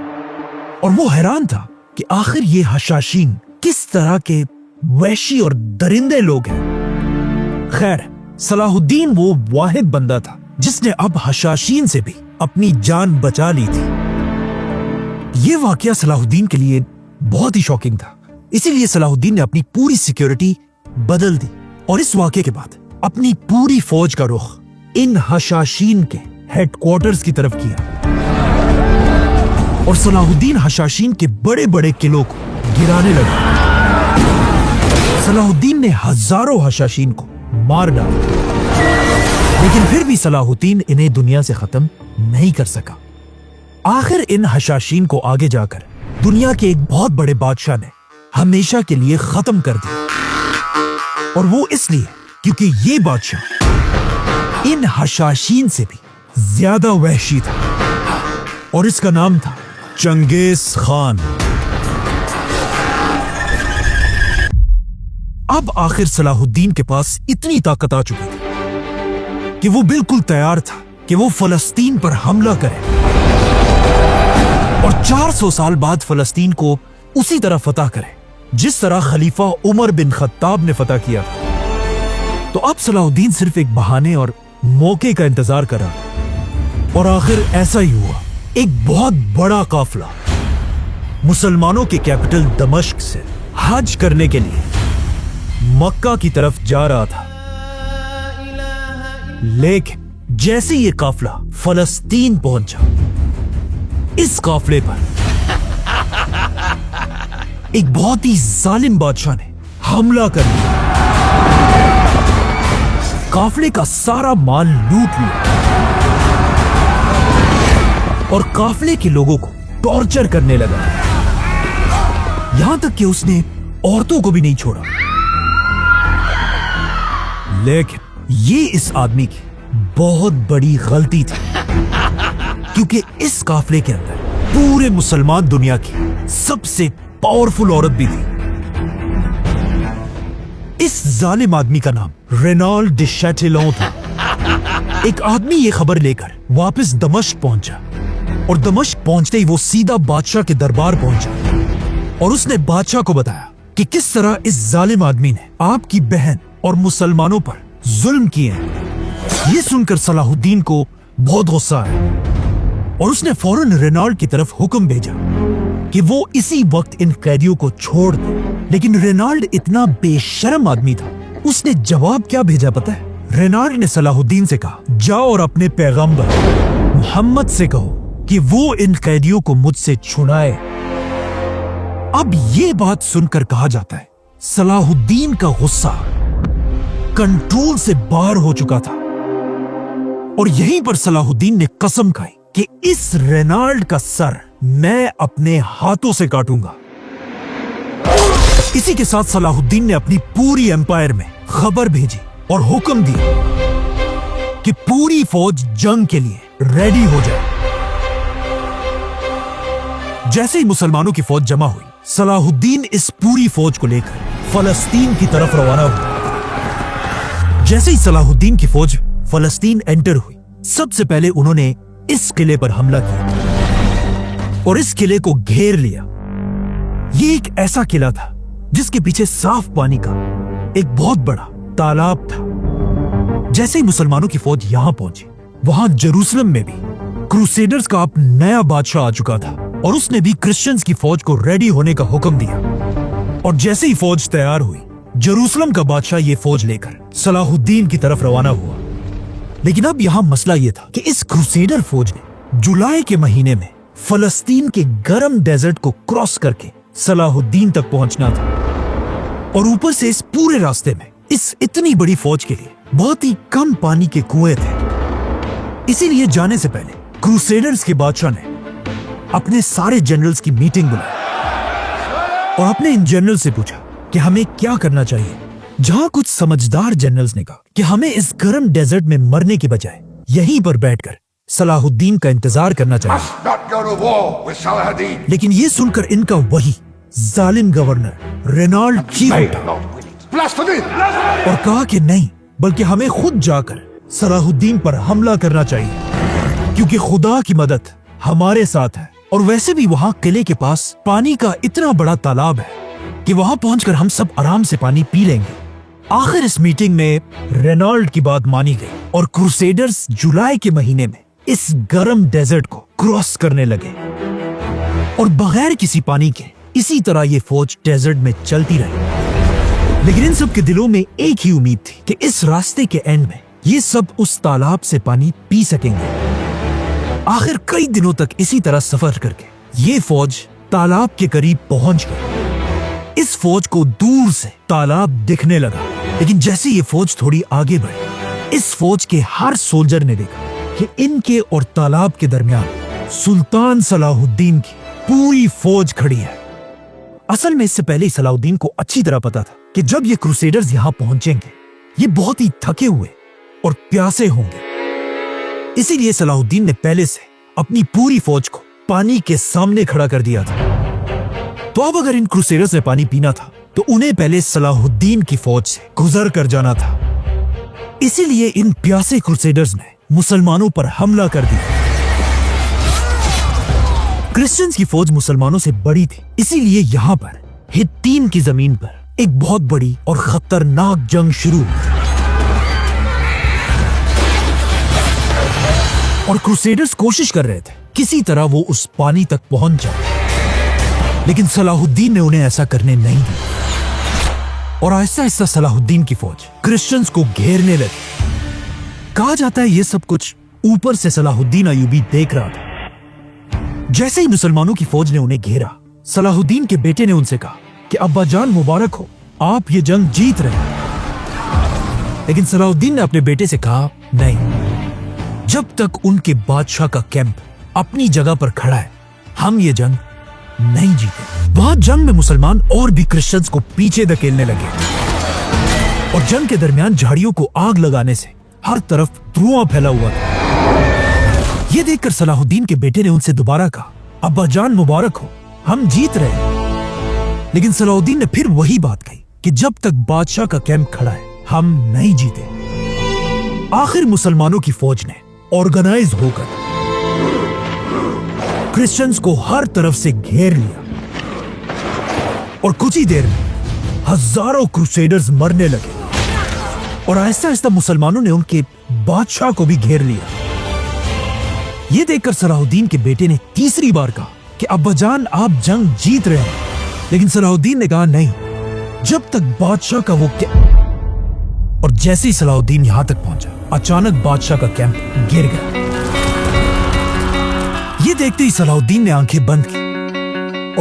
और वो हैरान था कि आखिर ये हशाशीन किस तरह के वहशी और दरिंदे लोग हैं। खैर, सलाहुद्दीन वो वाहिद बंदा था जिसने अब हशाशीन से भी अपनी जान बचा ली थी। ये वाकया सलाहुद्दीन के लिए बहुत ही शॉकिंग था, इसीलिए सलाहुद्दीन ने अपनी पूरी सिक्योरिटी बदल दी और इस वाकये के बाद अपनी पूरी फौज का रुख इन हशाशीन के हेडक्वार्टर्स की तरफ किया और सलाहुद्दीन हशाशीन के बड़े बड़े किलों को गिराने लगा। सलाहुद्दीन ने हजारों हशाशीन को मार डाला, लेकिन फिर भी सलाहुद्दीन इन्हें दुनिया से खत्म नहीं कर सका। आखिर इन हशाशीन को आगे जाकर दुनिया के एक बहुत बड़े बादशाह ने हमेशा के लिए खत्म कर दिया, और वो इसलिए क्योंकि ये बादशाह इन हशाशीन से भी ज्यादा वहशी था और इसका नाम था चंगेज खान। अब आखिर सलाहुद्दीन के पास इतनी ताकत आ चुकी थी कि वो बिल्कुल तैयार था कि वो फलस्तीन पर हमला करे और 400 साल बाद फलस्तीन को उसी तरह फतह करे जिस तरह खलीफा उमर बिन खत्ताब ने फतह किया। तो अब सलाहुद्दीन सिर्फ एक बहाने और मौके का इंतजार कर रहा था और आखिर ऐसा ही हुआ। एक बहुत बड़ा काफिला मुसलमानों के कैपिटल दमिश्क से हज करने के लिए मक्का की तरफ जा रहा था, लेकिन जैसे ये काफिला फलस्तीन पहुंचा, इस काफिले पर एक बहुत ही जालिम बादशाह ने हमला कर दिया, काफिले का सारा माल लूट लिया और काफिले के लोगों को टॉर्चर करने लगा, यहां तक कि उसने औरतों को भी नहीं छोड़ा। लेकिन ये इस आदमी की बहुत बड़ी गलती थी, क्योंकि इस काफिले के अंदर पूरे मुसलमान दुनिया की सबसे पावरफुल औरत भी थी। इस जालिम आदमी का नाम रेनॉल्ड डे शैटेलॉन था। एक आदमी ये खबर लेकर वापस दमिश्क पहुंचा और दमिश्क पहुंचते ही वो सीधा बादशाह के दरबार पहुंचा और उसने बादशाह को बताया कि किस तरह इस जालिम आदमी ने आपकी बहन और मुसलमानों पर जुल्म किए हैं। ये सुनकर सलाहुद्दीन को बहुत गुस्सा आया और उसने फौरन रेनॉल्ड की तरफ हुक्म भेजा कि वो इसी वक्त इन कैदियों को छोड़ दे। लेकिन रेनॉल्ड इतना बेशर्म आदमी था, उसने जवाब क्या भेजा पता है? रेनॉल्ड ने सलाहुद्दीन से कहा, जाओ और अपने पैगंबर मोहम्मद से कहो कि वो इन कैदियों को मुझसे छुड़ाए। अब ये बात सुनकर कहा जाता है सलाहुद्दीन का गुस्सा कंट्रोल से बाहर हो चुका था और यहीं पर सलाहुद्दीन ने कसम खाई कि इस रेनाल्ड का सर मैं अपने हाथों से काटूंगा। इसी के साथ सलाहुद्दीन ने अपनी पूरी एम्पायर में खबर भेजी और हुक्म दिया कि पूरी फौज जंग के लिए रेडी हो जाए। जैसे ही मुसलमानों की फौज जमा हुई, सलाहुद्दीन इस पूरी फौज को लेकर फलस्तीन की तरफ रवाना हुआ। जैसे ही सलाहुद्दीन की फौज फलस्तीन एंटर हुई, सबसे पहले उन्होंने इस किले पर हमला किया और इस किले को घेर लिया। ये एक ऐसा किला था जिसके पीछे साफ पानी का एक बहुत बड़ा तालाब था। जैसे ही मुसलमानों की फौज यहां पहुंची, वहां जेरूसलम में भी क्रूसेडर्स का अब नया बादशाह आ चुका था और उसने भी क्रिश्चियंस की फौज को रेडी होने का हुक्म दिया। और जैसे ही फौज तैयार हुई, जेरूसलम का बादशाह ये फौज लेकर सलाहुद्दीन की तरफ रवाना हुआ। लेकिन अब यहां मसला यह था कि इस क्रूसेडर फौज ने जुलाई के महीने में फलस्तीन के गर्म डेजर्ट को क्रॉस करके सलाहुद्दीन तक पहुंचना था और ऊपर से इस पूरे रास्ते में इस इतनी बड़ी फौज के लिए बहुत ही कम पानी के कुएं थे। इसीलिए जाने से पहले क्रूसेडर्स के बादशाह ने अपने सारे जनरल्स की मीटिंग बुलाई और अपने इन जनरल से पूछा कि हमें क्या करना चाहिए। जहां कुछ समझदार जनरल्स ने कहा कि हमें इस गर्म डेजर्ट में मरने के बजाय यहीं पर बैठकर सलाहुद्दीन का इंतजार करना चाहिए। लेकिन ये सुनकर इनका वही जालिम गवर्नर रेनाल्ड चीख उठा और कहा कि नहीं, बल्कि हमें खुद जाकर सलाहुद्दीन पर हमला करना चाहिए, क्योंकि खुदा की मदद हमारे साथ है। और वैसे भी वहां किले के पास पानी का इतना बड़ा तालाब है कि वहां पहुंचकर हम सब आराम से पानी पी लेंगे। आखिर इस मीटिंग में रेनाल्ड की बात मानी गई और क्रूसेडर्स जुलाई के महीने में इस गर्म डेजर्ट को क्रॉस करने लगे और बगैर किसी पानी के इसी तरह ये फौज डेजर्ट में चलती रही। लेकिन इन सब के दिलों में एक ही उम्मीद थी कि इस रास्ते के एंड में ये सब उस तालाब से पानी पी सकेंगे। आखिर कई दिनों तक इसी तरह सफर करके ये फौज तालाब के करीब पहुंच गई। इस फौज को दूर से तालाब दिखने लगा, लेकिन जैसे ये फौज थोड़ी आगे बढ़ी, इस फौज के हर सोल्जर ने देखा कि इनके और तालाब के दरमियान सुल्तान सलाहुद्दीन की पूरी फौज खड़ी है। असल में इससे पहले ही सलाहुद्दीन को अच्छी तरह पता था कि जब ये क्रूसेडर्स यहां पहुंचेंगे, ये बहुत ही थके हुए और प्यासे होंगे। इसीलिए सलाहुद्दीन ने पहले से अपनी पूरी फौज को पानी के सामने खड़ा कर दिया था। तो अब अगर इन क्रूसेडर्स ने पानी पीना था तो उन्हें पहले सलाहुद्दीन की फौज से गुजर कर जाना था। इसीलिए इन प्यासे क्रूसेडर्स ने मुसलमानों पर हमला कर दिया। क्रिश्चियंस की फौज मुसलमानों से बड़ी थी, इसीलिए यहां पर हित्तीन की जमीन पर एक बहुत बड़ी और खतरनाक जंग शुरू हुई और क्रूसेडर्स कोशिश कर रहे थे किसी तरह वो उस पानी तक पहुंच जाए। लेकिन सलाहुद्दीन ने उन्हें ऐसा करने नहीं दिया और आहिस्ता आहिस्ता सलाहुद्दीन की फौज क्रिश्चियंस को घेरने लगी। कहा जाता है ये सब कुछ ऊपर से सलाहुद्दीन अयूबी देख रहा था। जैसे ही मुसलमानों की फौज ने उन्हें घेरा, सलाहुद्दीन के बेटे ने उनसे कहा कि अब्बा जान मुबारक हो, आप ये जंग जीत रहे हैं। लेकिन सलाहुद्दीन ने अपने बेटे से कहा नहीं, जब तक उनके बादशाह का कैंप अपनी जगह पर खड़ा है, हम ये जंग नहीं जीते। वहां जंग में मुसलमान और भी क्रिश्चियंस को पीछे धकेलने लगे और जंग के दरमियान झाड़ियों को आग लगाने से हर तरफ धुआं फैला हुआ था। ये देखकर सलाहुद्दीन के बेटे ने उनसे दोबारा कहा, अब्बा जान मुबारक हो, हम जीत रहे हैं। लेकिन सलाहुद्दीन ने फिर वही बात कही कि जब तक बादशाह का कैंप खड़ा है, हम नहीं जीते। आखिर मुसलमानों की फौज ने ऑर्गेनाइज होकर क्रिश्चियंस को हर तरफ से घेर लिया और कुछ ही देर में हजारों क्रूसेडर्स मरने लगे और आहिस्ता आहिस्ता मुसलमानों ने उनके बादशाह को भी घेर लिया। यह देखकर सलाहुद्दीन के बेटे ने तीसरी बार कहा कि अब्बा जान आप जंग जीत रहे हैं। लेकिन सलाहुद्दीन ने कहा नहीं, जब तक बादशाह का वो और जैसे ही सलाहुद्दीन यहां तक पहुंचा, अचानक बादशाह का कैंप गिर गया। ये देखते ही सलाहुद्दीन ने आंखें बंद की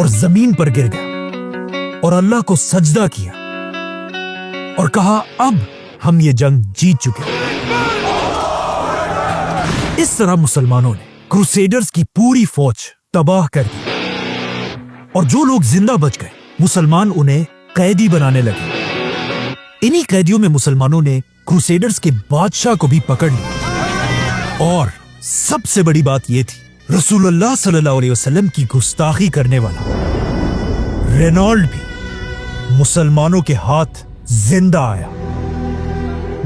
और जमीन पर गिर गया और अल्लाह को सजदा किया और कहा अब हम ये जंग जीत चुके हैं। इस तरह मुसलमानों ने क्रूसेडर्स की पूरी फौज तबाह कर दी और जो लोग जिंदा बच गए मुसलमान उन्हें कैदी बनाने लगे। इन्हीं कैदियों में मुसलमानों ने क्रूसेडर्स के बादशाह को भी पकड़ लिया और सबसे बड़ी बात यह थी, रसूलुल्लाह सल्लल्लाहु अलैहि वसल्लम की गुस्ताखी करने वाला रेनॉल्ड भी मुसलमानों के हाथ जिंदा आया।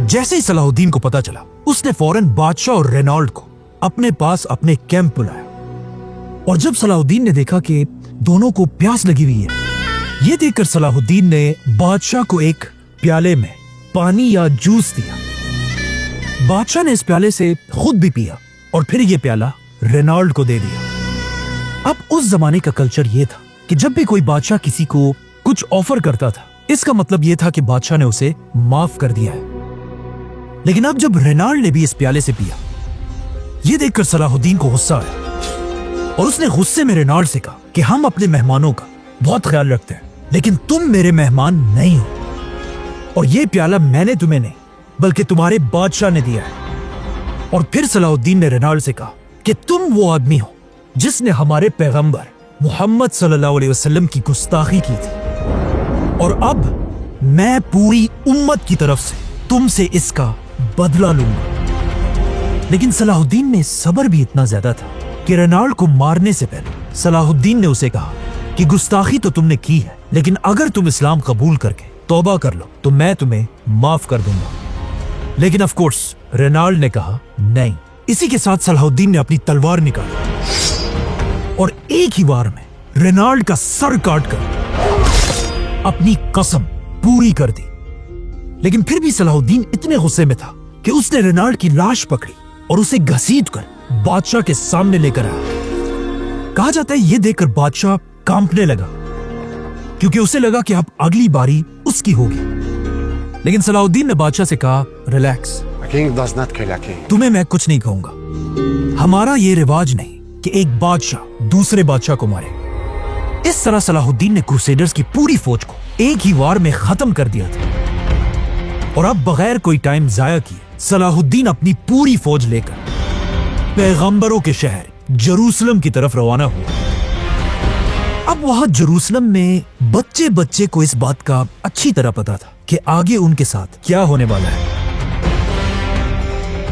जैसे ही सलाहुद्दीन को पता चला, उसने फौरन बादशाह और रेनॉल्ड को अपने पास अपने कैंप बुलाया और जब सलाहुद्दीन ने देखा कि दोनों को प्यास लगी हुई है, यह देखकर सलाहुद्दीन ने बादशाह को एक प्याले में पानी या जूस दिया। बादशाह ने इस प्याले से खुद भी पिया और फिर यह प्याला रेनॉल्ड को दे दिया। अब उस जमाने का कल्चर यह था कि जब भी कोई बादशाह किसी को कुछ ऑफर करता था, इसका मतलब यह था कि बादशाह ने उसे माफ कर दिया है। लेकिन अब जब रेनॉल्ड ने भी इस प्याले से पिया, यह देखकर सलाहुद्दीन को गुस्सा आया और उसने गुस्से में रेनॉल्ड से कहा कि हम अपने मेहमानों का बहुत ख्याल रखते हैं, लेकिन तुम मेरे मेहमान नहीं हो और यह प्याला मैंने तुम्हें नहीं बल्कि तुम्हारे बादशाह ने दिया है। और फिर सलाहुद्दीन ने रेनॉल्ड से कहा कि तुम वो आदमी हो जिसने हमारे पैगंबर मोहम्मद सल्लल्लाहु अलैहि वसल्लम की गुस्ताखी की थी और अब मैं पूरी उम्मत की तरफ से तुमसे इसका बदला लूंगा। लेकिन सलाहुद्दीन में सब्र भी इतना ज्यादा था कि रेनॉल्ड को मारने से पहले सलाहुद्दीन ने उसे कहा कि गुस्ताखी तो तुमने की है, लेकिन अगर तुम इस्लाम कबूल करके तौबा कर लो तो मैं तुम्हें माफ कर दूंगा। लेकिन ऑफ कोर्स रेनॉल्ड ने कहा नहीं। इसी के साथ सलाहुद्दीन ने अपनी तलवार निकाली और एक ही बार में रेनॉल्ड का सर काटकर अपनी कसम पूरी कर दी। लेकिन फिर भी सलाहुद्दीन इतने गुस्से में था कि उसने रेनॉल्ड की लाश पकड़ी और उसे घसीटकर बादशाह के सामने लेकर आया। कहा जाता है यह देखकर बादशाह कांपने लगा क्योंकि उसे लगा कि अब अगली बारी उसकी होगी। लेकिन सलाहुद्दीन ने बादशाह से कहा, रिलैक्स, तुम्हें मैं कुछ नहीं कहूंगा। हमारा ये रिवाज नहीं कि एक बादशाह दूसरे बादशाह को मारे। इस तरह सलाहुद्दीन ने क्रूसेडर्स की पूरी फौज को एक ही वार में खत्म कर दिया था और अब बगैर कोई टाइम जाया किए सलाहुद्दीन अपनी पूरी फौज लेकर पैगंबरों के शहर जेरूसलम की तरफ रवाना हुआ। अब वहां जेरूसलम में बच्चे बच्चे को इस बात का अच्छी तरह पता था कि आगे उनके साथ क्या होने वाला है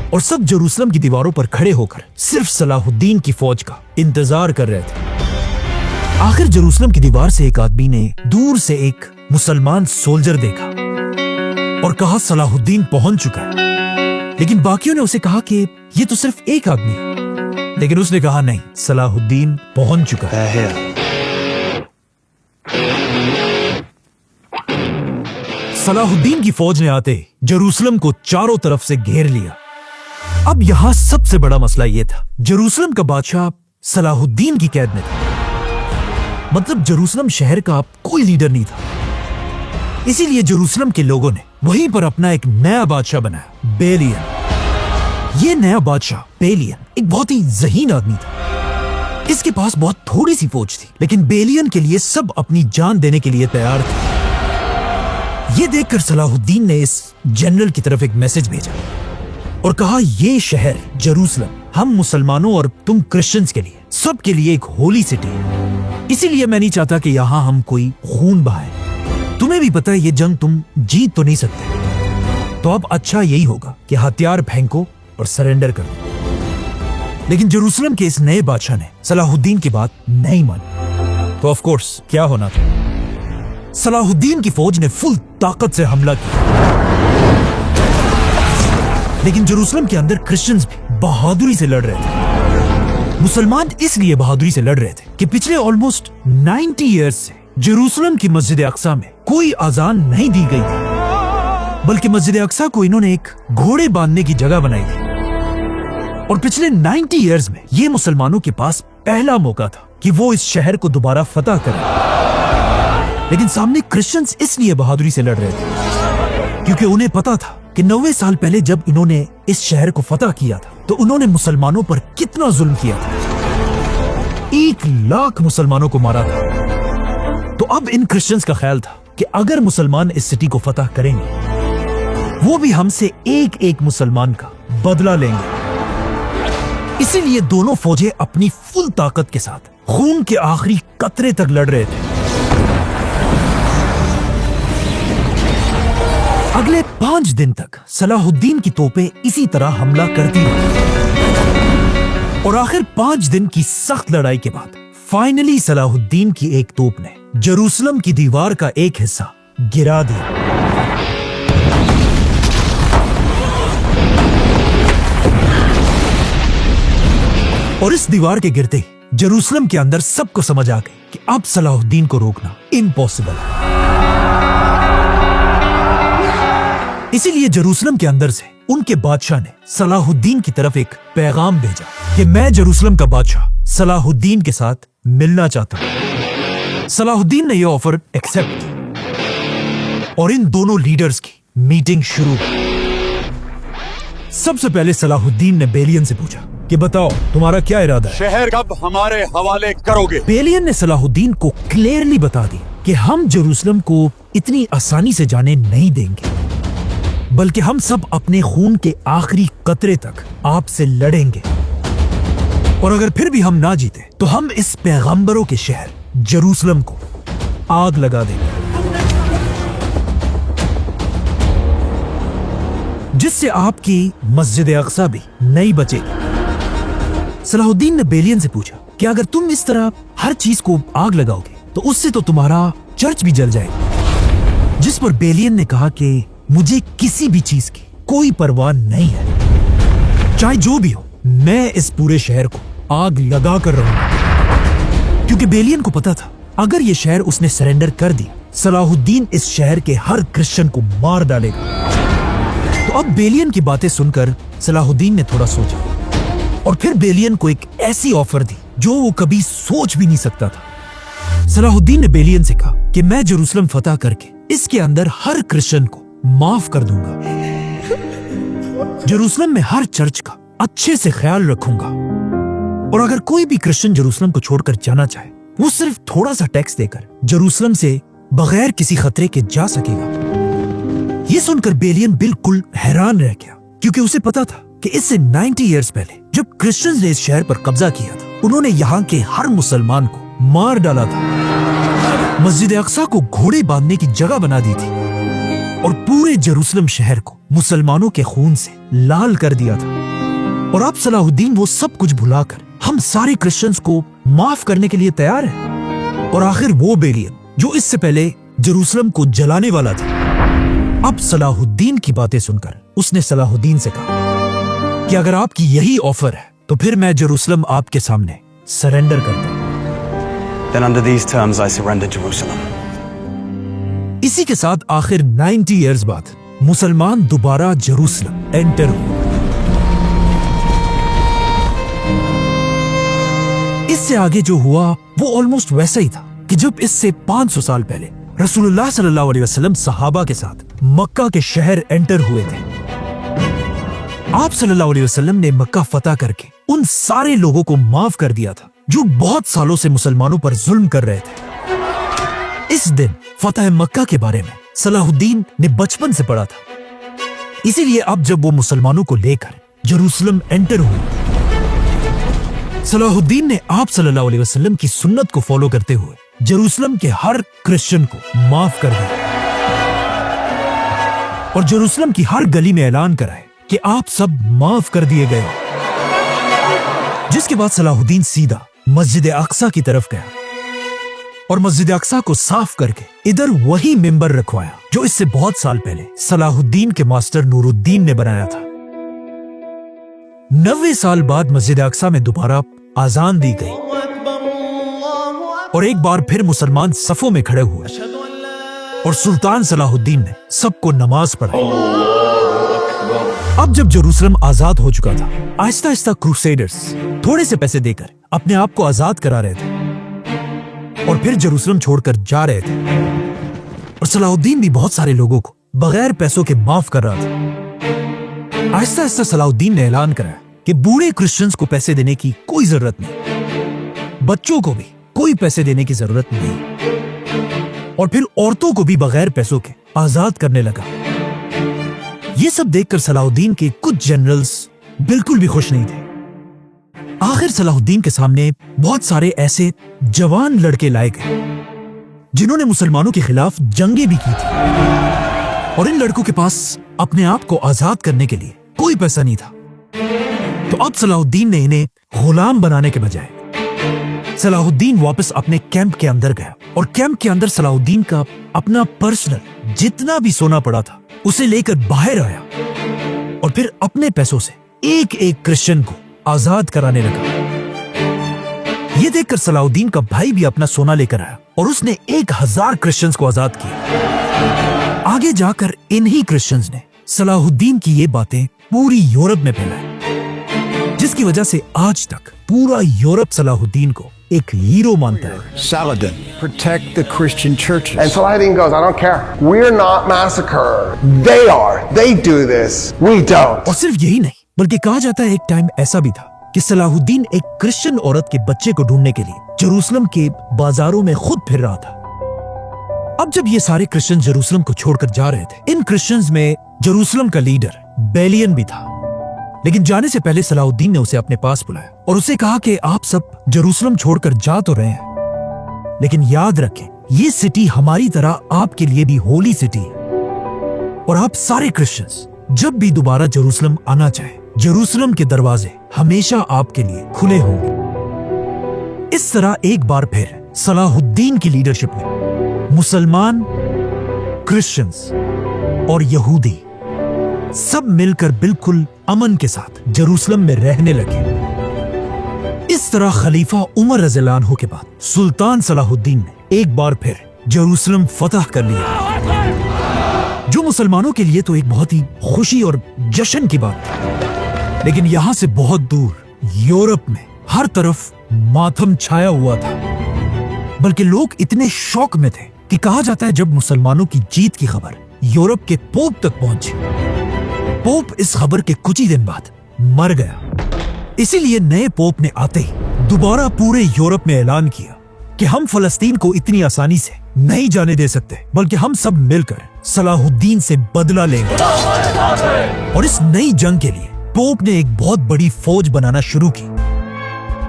और सब जेरूसलम की दीवारों पर खड़े होकर सिर्फ सलाहुद्दीन की फौज का इंतजार कर रहे थे। आखिर जेरूसलम की दीवार से एक आदमी ने दूर से एक मुसलमान सोल्जर देखा और कहा सलाहुद्दीन पहुंच चुका है। लेकिन बाकियों ने उसे कहा कि ये तो सिर्फ एक आदमी है। लेकिन उसने कहा नहीं, सलाहुद्दीन पहुंच चुका है। सलाहुद्दीन की फौज ने आते जेरूसलम को चारों तरफ से घेर लिया। अब यहां सबसे बड़ा मसला यह था, जेरूसलम का बादशाह सलाहुद्दीन की कैद में था। मतलब जेरूसलम शहर का कोई लीडर नहीं था। इसीलिए जेरूसलम के लोगों ने वहीं पर अपना एक नया बादशाह बनाया, बेलियन। यह नया बादशाह बेलियन एक बहुत ही ज़हीन आदमी था। इसके पास बहुत थोड़ी सी फौज थी, लेकिन बेलियन के लिए सब अपनी जान देने के लिए तैयार थे। यह देखकर सलाहुद्दीन ने इस जनरल की तरफ एक मैसेज भेजा और कहा, यह शहर जेरूसलम हम मुसलमानों और तुम क्रिश्चियंस के लिए, सबके लिए एक होली सिटी है। इसीलिए मैं नहीं चाहता कि यहां हम कोई खून बहाए। तुम्हें भी पता है ये जंग तुम जीत तो नहीं सकते, तो अब अच्छा यही होगा कि हथियार फेंको और सरेंडर कर दो। लेकिन जेरूसलम के इस नए बादशाह ने सलाहुद्दीन की बात नहीं मानी। तो ऑफ कोर्स क्या होना था, सलाहुद्दीन की फौज ने फुल ताकत से हमला किया। लेकिन जेरूसलम के अंदर क्रिश्चियंस भी बहादुरी से लड़ रहे थे। मुसलमान इसलिए बहादुरी से लड़ रहे थे कि पिछले ऑलमोस्ट 90 इयर्स से जेरूसलम की मस्जिद अक्सा में कोई अजान नहीं दी गई थी, बल्कि मस्जिद अक्सा को इन्होंने एक घोड़े बांधने की जगह बनाई थी। और पिछले 90 इयर्स में ये मुसलमानों के पास पहला मौका था कि वो इस शहर को दोबारा फतह करें। लेकिन सामने क्रिश्चियंस इसलिए बहादुरी से लड़ रहे थे क्योंकि उन्हें पता था कि 90 साल पहले जब इन्होंने इस शहर को फतह किया था तो उन्होंने मुसलमानों पर कितना जुल्म किया था। 1 लाख मुसलमानों को मारा था। तो अब इन क्रिश्चियंस का ख्याल था कि अगर मुसलमान इस सिटी को फतह करेंगे वो भी हमसे एक एक मुसलमान का बदला लेंगे। इसीलिए दोनों फौजें अपनी फुल ताकत के साथ खून के आखिरी कतरे तक लड़ रहे थे। अगले 5 दिन तक सलाहुद्दीन की तोपें इसी तरह हमला करती रही और आखिर 5 दिन की सख्त लड़ाई के बाद फाइनली सलाहुद्दीन की एक तोप ने जेरूसलम की दीवार का एक हिस्सा गिरा दिया। और इस दीवार के गिरते ही जेरूसलम के अंदर सबको समझ आ गई कि अब सलाहुद्दीन को रोकना इम्पॉसिबल है। इसीलिए जेरूसलम के अंदर से उनके बादशाह ने सलाहुद्दीन की तरफ एक पैगाम भेजा कि मैं जेरूसलम का बादशाह सलाहुद्दीन के साथ मिलना चाहता हूं। सलाहुद्दीन ने यह ऑफर एक्सेप्ट किया और इन दोनों लीडर्स की मीटिंग शुरू हुई। सबसे पहले सलाहुद्दीन ने बेलियन से पूछा कि बताओ तुम्हारा क्या इरादा है? शहर कब हमारे हवाले करोगे? बेलियन ने सलाहुद्दीन को क्लियरली बता दिया कि हम जेरूसलम को इतनी आसानी से जाने नहीं देंगे, बल्कि हम सब अपने खून के आखिरी कतरे तक आपसे लड़ेंगे और अगर फिर भी हम ना जीते तो हम इस पैगंबरों के शहर जेरूसलम को आग लगा देंगे, जिससे आपकी मस्जिद अक्सा भी नहीं बचेगी। सलाहुद्दीन ने बेलियन से पूछा कि अगर तुम इस तरह हर चीज को आग लगाओगे तो उससे तो तुम्हारा चर्च भी जल जाएगा। जिस पर बेलियन ने कहा कि मुझे किसी भी चीज की कोई परवाह नहीं है, चाहे जो भी हो, मैं इस पूरे शहर को आग लगा कर रहूंगा। क्योंकि बेलियन को पता था अगर ये शहर उसने सरेंडर कर दी, सलाहुद्दीन इस शहर के हर क्रिश्चियन को मार डालेगा। तो अब बेलियन की बातें सुनकर सलाहुद्दीन ने थोड़ा सोचा और फिर बेलियन को एक ऐसी ऑफर दी जो वो कभी सोच भी नहीं सकता था। सलाहुद्दीन ने बेलियन से कहा कि मैं जेरूसलम फतह करके इसके अंदर हर क्रिश्चियन को माफ कर दूंगा, जेरूसलम में हर चर्च का अच्छे से ख्याल रखूंगा और अगर कोई भी क्रिश्चियन जेरूसलम को छोड़कर जाना चाहे वो सिर्फ थोड़ा सा टैक्स देकर जेरूसलम से बगैर किसी खतरे के जा सकेगा। ये सुनकर बेलियन बिल्कुल हैरान रह गया, क्योंकि उसे पता था कि इससे 90 इयर्स पहले जब क्रिश्चियंस ने इस शहर पर कब्जा किया था, उन्होंने यहाँ के हर मुसलमान को मार डाला था, मस्जिद अक्सा को घोड़े बांधने की जगह बना दी थी और पूरे जेरूसलम शहर को मुसलमानों के खून से लाल कर दिया था। और अब सलाहुद्दीन वो सब कुछ भुलाकर हम सारे क्रिश्चियंस को माफ करने के लिए तैयार है। और आखिर वो बेलियन जो इससे पहले जेरूसलम को जलाने वाला था, अब सलाहुद्दीन की बातें सुनकर उसने सलाहुद्दीन से कहा कि अगर आपकी यही ऑफर है तो फिर मैं जेरूसलम आपके सामने सरेंडर करता हूं। Then under these terms I surrender Jerusalem. इसी के साथ आखिर 90 इयर्स बाद मुसलमान दोबारा जेरूसलम एंटर हुए। इससे आगे जो हुआ वो ऑलमोस्ट वैसा ही था कि जब इससे 500 साल पहले रसूलुल्लाह सल्लल्लाहु अलैहि वसल्लम सहाबा के साथ मक्का के शहर एंटर हुए थे। आप सल्लल्लाहु अलैहि वसल्लम ने मक्का फतह करके उन सारे लोगों को माफ कर दिया था जो बहुत सालों से मुसलमानों पर जुल्म कर रहे थे। इस दिन फतह मक्का के बारे में सलाहुद्दीन ने बचपन से पढ़ा था। इसीलिए अब जब वो मुसलमानों को लेकर जेरूसलम एंटर हुए, सलाहुद्दीन ने आप सल्लल्लाहु अलैहि वसल्लम की सुन्नत को फॉलो करते हुए जेरूसलम के हर क्रिश्चियन को माफ कर दिया और जेरूसलम की हर गली में ऐलान कराए कि आप सब माफ कर दिए गए हो। जिसके बाद सलाहुद्दीन सीधा मस्जिद अक्सा की तरफ गया और मस्जिद अक्सा को साफ करके इधर वही मिंबर रखवाया जो इससे बहुत साल पहले सलाहुद्दीन के मास्टर नूरुद्दीन ने बनाया था। 90 साल बाद मस्जिद अक्सा में दोबारा आजान दी गई और एक बार फिर मुसलमान सफों में खड़े हुए और सुल्तान सलाहुद्दीन ने सबको नमाज पढ़ाई। अब जब जेरूसलम आजाद हो चुका था, आहिस्ता आहिस्ता क्रूसेडर्स थोड़े से पैसे देकर अपने आप को आजाद करा रहे थे और फिर जेरूसलम छोड़कर जा रहे थे और सलाहुद्दीन भी बहुत सारे लोगों को बगैर पैसों के माफ कर रहा था। आहिस्ता आहिस्ता सलाहुद्दीन ने ऐलान कराया कि बूढ़े क्रिश्चियंस को पैसे देने की कोई जरूरत नहीं, बच्चों को भी कोई पैसे देने की जरूरत नहीं और फिर औरतों को भी बगैर पैसों के आजाद करने लगा। ये सब देखकर सलाहुद्दीन के कुछ जनरल्स बिल्कुल भी खुश नहीं थे। आखिर सलाहुद्दीन के सामने बहुत सारे ऐसे जवान लड़के लाए गए जिन्होंने मुसलमानों के खिलाफ जंगें भी की थी, और इन लड़कों के पास अपने आप को आजाद करने के लिए कोई पैसा नहीं था। तो अब सलाहुद्दीन ने इन्हें गुलाम बनाने के बजाय सलाहुद्दीन वापस अपने कैंप के अंदर गया, और कैंप के अंदर सलाहुद्दीन का अपना पर्सनल जितना भी सोना पड़ा था उसे लेकर बाहर आया, और फिर अपने पैसों से एक एक क्रिश्चियन को आजाद कराने लगा। ये देखकर सलाहुद्दीन का भाई भी अपना सोना लेकर आया, और उसने 1000 क्रिश्चियंस को आजाद किया। आगे जाकर इन्हीं क्रिश्चियंस ने सलाहुद्दीन की ये बातें पूरी यूरोप में फैलाई, जिसकी वजह से आज तक पूरा यूरोप सलाहुद्दीन को एक हीरो मानता है। Saladin, protect the Christian churches. And Saladin goes, I don't care. We're not massacred. They are. They do this. We don't. और सिर्फ यही नहीं, बल्कि कहा जाता है एक टाइम ऐसा भी था कि सलाहुद्दीन एक क्रिश्चियन औरत के बच्चे को ढूंढने के लिए जेरूसलम के बाजारों में खुद फिर रहा था। अब जब ये सारे क्रिश्चियन जेरूसलम को छोड़कर जा रहे थे, इन क्रिश्चियंस में जेरूसलम का लीडर बेलियन भी था। लेकिन जाने से पहले सलाहुद्दीन ने उसे अपने पास बुलाया और उसे कहा कि आप सब जेरूसलम छोड़कर जा तो रहे हैं, लेकिन याद रखें ये सिटी हमारी तरह आपके लिए भी होली सिटी है, और आप सारे क्रिश्चियंस जब भी दोबारा जेरूसलम आना चाहे, जेरूसलम के दरवाजे हमेशा आपके लिए खुले होंगे। इस तरह एक बार फिर सलाहुद्दीन की लीडरशिप में मुसलमान, क्रिश्चियंस और यहूदी सब मिलकर बिल्कुल अमन के साथ जेरूसलम में रहने लगे। इस तरह खलीफा उमर रज़ियल्लाहु अन्हु के बाद सुल्तान सलाहुद्दीन ने एक बार फिर जेरूसलम फतह कर लिया, जो मुसलमानों के लिए तो एक बहुत ही खुशी और जश्न की बात थी। लेकिन यहां से बहुत दूर यूरोप में हर तरफ मातम छाया हुआ था, बल्कि लोग इतने शौक में थे कि कहा जाता है जब मुसलमानों की जीत की खबर यूरोप के पोप तक पहुंची, पोप इस खबर के कुछ ही दिन बाद मर गया। इसीलिए नए पोप ने आते ही दोबारा पूरे यूरोप में ऐलान किया कि हम फलस्तीन को इतनी आसानी से नहीं जाने दे सकते, बल्कि हम सब मिलकर सलाहुद्दीन से बदला लेंगे। और इस नई जंग के लिए पोप ने एक बहुत बड़ी फौज बनाना शुरू की,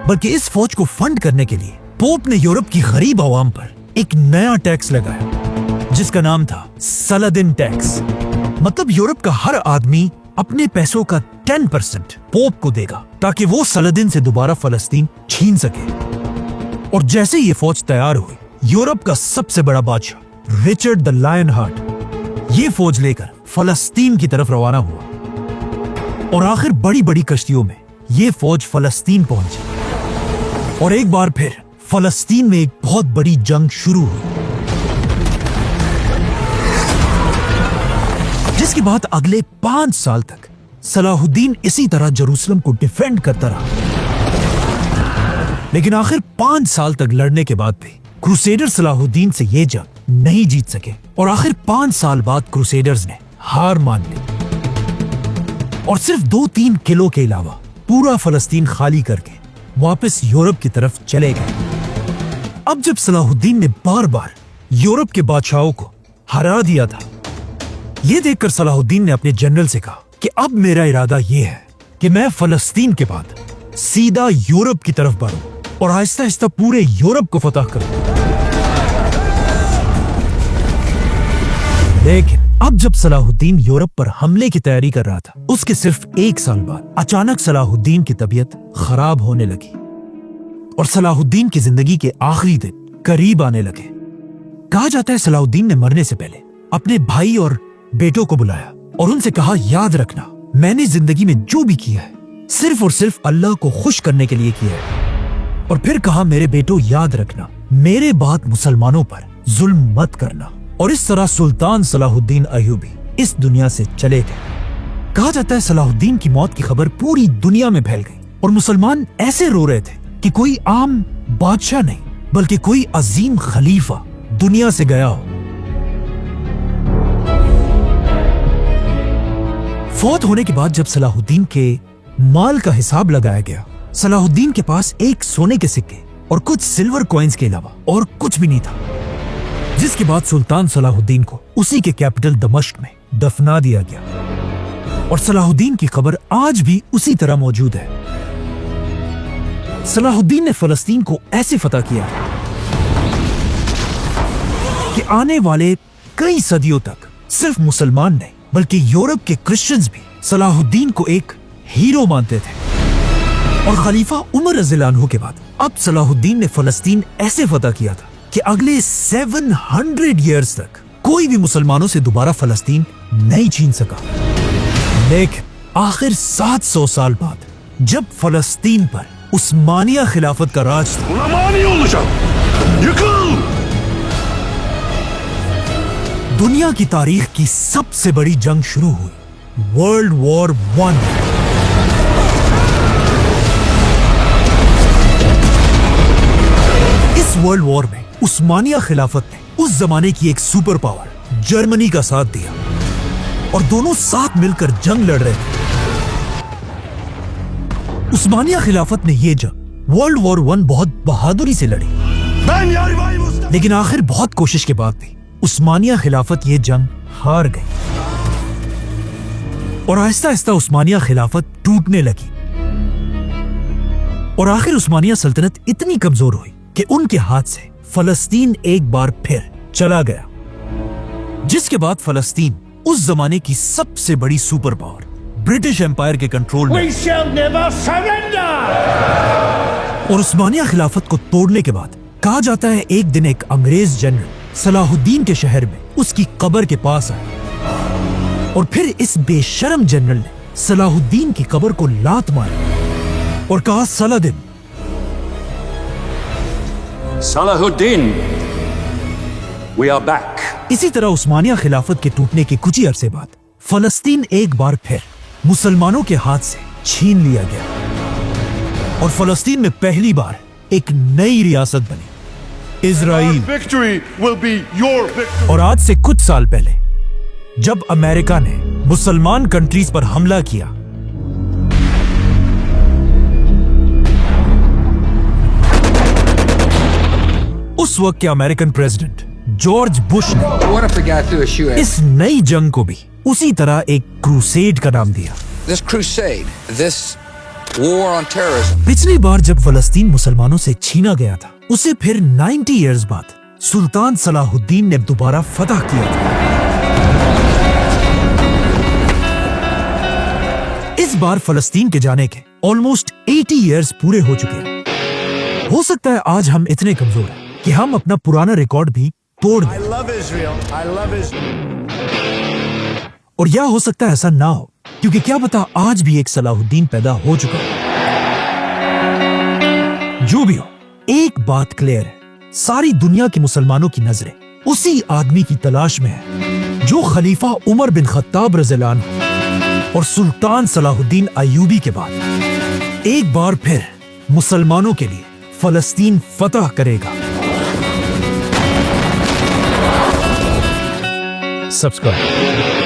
बल्कि इस फौज को फंड करने के लिए पोप ने यूरोप की गरीब आवाम पर एक नया टैक्स लगाया, जिसका नाम था सलादिन टैक्स। मतलब यूरोप का हर आदमी अपने पैसों का 10% पोप को देगा, ताकि वो सलादिन से दोबारा फलस्तीन छीन सके। और जैसे ये फौज तैयार हुई, यूरोप का सबसे बड़ा बादशाह रिचर्ड द लायन हार्ट ये फौज लेकर फलस्तीन की तरफ रवाना हुआ, और आखिर बड़ी बड़ी कश्तियों में ये फौज फलस्तीन पहुंची, और एक बार फिर फलस्तीन में एक बहुत बड़ी जंग शुरू हुई, जिसके बाद अगले 5 साल तक सलाहुद्दीन इसी तरह जेरूसलम को डिफेंड करता रहा। लेकिन आखिर 5 साल तक लड़ने के बाद भी क्रूसेडर सलाहुद्दीन से ये जंग नहीं जीत सके, और आखिर 5 साल बाद क्रूसेडर्स ने हार मान ली और सिर्फ 2-3 किलो के अलावा पूरा फलस्तीन खाली करके वापस यूरोप की तरफ चले गए। अब जब सलाहुद्दीन ने बार बार यूरोप के बादशाहों को हरा दिया था, ये देखकर सलाहुद्दीन ने अपने जनरल से कहा कि अब मेरा इरादा ये है कि मैं फलस्तीन के बाद सीधा यूरोप की तरफ बढ़ूं और आहिस्ता आहिस्ता पूरे यूरोप को फतह करूं। लेकिन अब जब सलाहुद्दीन यूरोप पर हमले की तैयारी कर रहा था, उसके सिर्फ 1 साल बाद अचानक सलाहुद्दीन की तबीयत खराब होने लगी और सलाहुद्दीन की जिंदगी के आखिरी दिन करीब आने लगे। कहा जाता है सलाहुद्दीन ने मरने से पहले अपने भाई और बेटों को बुलाया और उनसे कहा, याद रखना मैंने जिंदगी में जो भी किया है सिर्फ और सिर्फ अल्लाह को खुश करने के लिए किया है। और फिर कहा, मेरे बेटों याद रखना मेरे बाद मुसलमानों पर जुल्म मत करना। और इस तरह सुल्तान सलाहुद्दीन अय्यूबी इस दुनिया से चले गए। कहा जाता है सलाहुद्दीन की मौत की खबर पूरी दुनिया में फैल गई और मुसलमान ऐसे रो रहे थे कि कोई आम बादशाह नहीं बल्कि कोई अजीम खलीफा दुनिया से गया हो। फौत होने के बाद जब सलाहुद्दीन के माल का हिसाब लगाया गया, सलाहुद्दीन के पास एक सोने के सिक्के और कुछ सिल्वर कॉइन्स के अलावा और कुछ भी नहीं था, जिसके बाद सुल्तान सलाहुद्दीन को उसी के कैपिटल दमिश्क में दफना दिया गया। और सलाहुद्दीन की कब्र आज भी उसी तरह मौजूद है। सलाहुद्दीन ने फलस्तीन को ऐसे फतह किया कि आने वाले कई सदियों तक सिर्फ मुसलमान नहीं बल्कि यूरोप के क्रिश्चियंस भी सलाहुद्दीन को एक हीरो मानते थे। और खलीफा उमर रज़ियल्लाहु अन्हु के बाद अब सलाहुद्दीन ने फलस्तीन ऐसे फतह किया था कि अगले 700 ईयर्स तक कोई भी मुसलमानों से दोबारा फलस्तीन नहीं छीन सका। लेकिन आखिर 700 साल बाद जब फलस्तीन पर उस्मानिया खिलाफत का राज था, दुनिया की तारीख की सबसे बड़ी जंग शुरू हुई, वर्ल्ड वॉर 1। इस वर्ल्ड वॉर में उस्मानिया खिलाफत ने उस जमाने की एक सुपर पावर जर्मनी का साथ दिया और दोनों साथ मिलकर जंग लड़ रहे थे। उस्मानिया खिलाफत ने यह जंग वर्ल्ड वॉर 1 बहुत बहादुरी से लड़ी, लेकिन आखिर बहुत कोशिश के बाद भी उस्मानिया खिलाफत ये जंग हार गई और आहिस्ता आहिस्ता उस्मानिया खिलाफत टूटने लगी और आखिर उस्मानिया सल्तनत इतनी कमजोर हुई कि उनके हाथ से फलस्तीन एक बार फिर चला गया, जिसके बाद फलस्तीन उस जमाने की सबसे बड़ी सुपर पावर ब्रिटिश एम्पायर के कंट्रोल में। और उस्मानिया खिलाफत को तोड़ने के बाद कहा जाता है एक दिन एक अंग्रेज जनरल सलाहुद्दीन के शहर में उसकी कब्र के पास आया और फिर इस बेशरम जनरल ने सलाहुद्दीन की कब्र को लात मारी और कहा, सलाहुद्दीन, we are back. इसी तरह उस्मानिया खिलाफत के टूटने के कुछ ही अरसे बाद फलस्तीन एक बार फिर मुसलमानों के हाथ से छीन लिया गया और फलस्तीन में पहली बार एक नई रियासत बनी, Israel. Victory will be your victory. और आज से कुछ साल पहले जब अमेरिका ने मुसलमान कंट्रीज पर हमला किया, उस वक्त के अमेरिकन प्रेसिडेंट जॉर्ज बुश ने इस नई जंग को भी उसी तरह एक क्रूसेड का नाम दिया। This crusade, this war on terrorism. पिछली बार जब फलस्तीन मुसलमानों से छीना गया था, उसे फिर 90 इयर्स बाद सुल्तान सलाहुद्दीन ने दोबारा फतह किया था। इस बार फलस्तीन के जाने के ऑलमोस्ट 80 इयर्स पूरे हो चुके हैं। हो सकता है आज हम इतने कमजोर हैं कि हम अपना पुराना रिकॉर्ड भी तोड़ दें। और यह हो सकता है ऐसा ना हो, क्योंकि क्या पता आज भी एक सलाहुद्दीन पैदा हो चुका है। जो भी हो, एक बात क्लियर है, सारी दुनिया के मुसलमानों की नजरें उसी आदमी की तलाश में है जो खलीफा उमर बिन खत्ताब रज़ियल्लाहु अन्हु और सुल्तान सलाहुद्दीन अय्यूबी के बाद एक बार फिर मुसलमानों के लिए फलस्तीन फतह करेगा। सब्सक्राइब।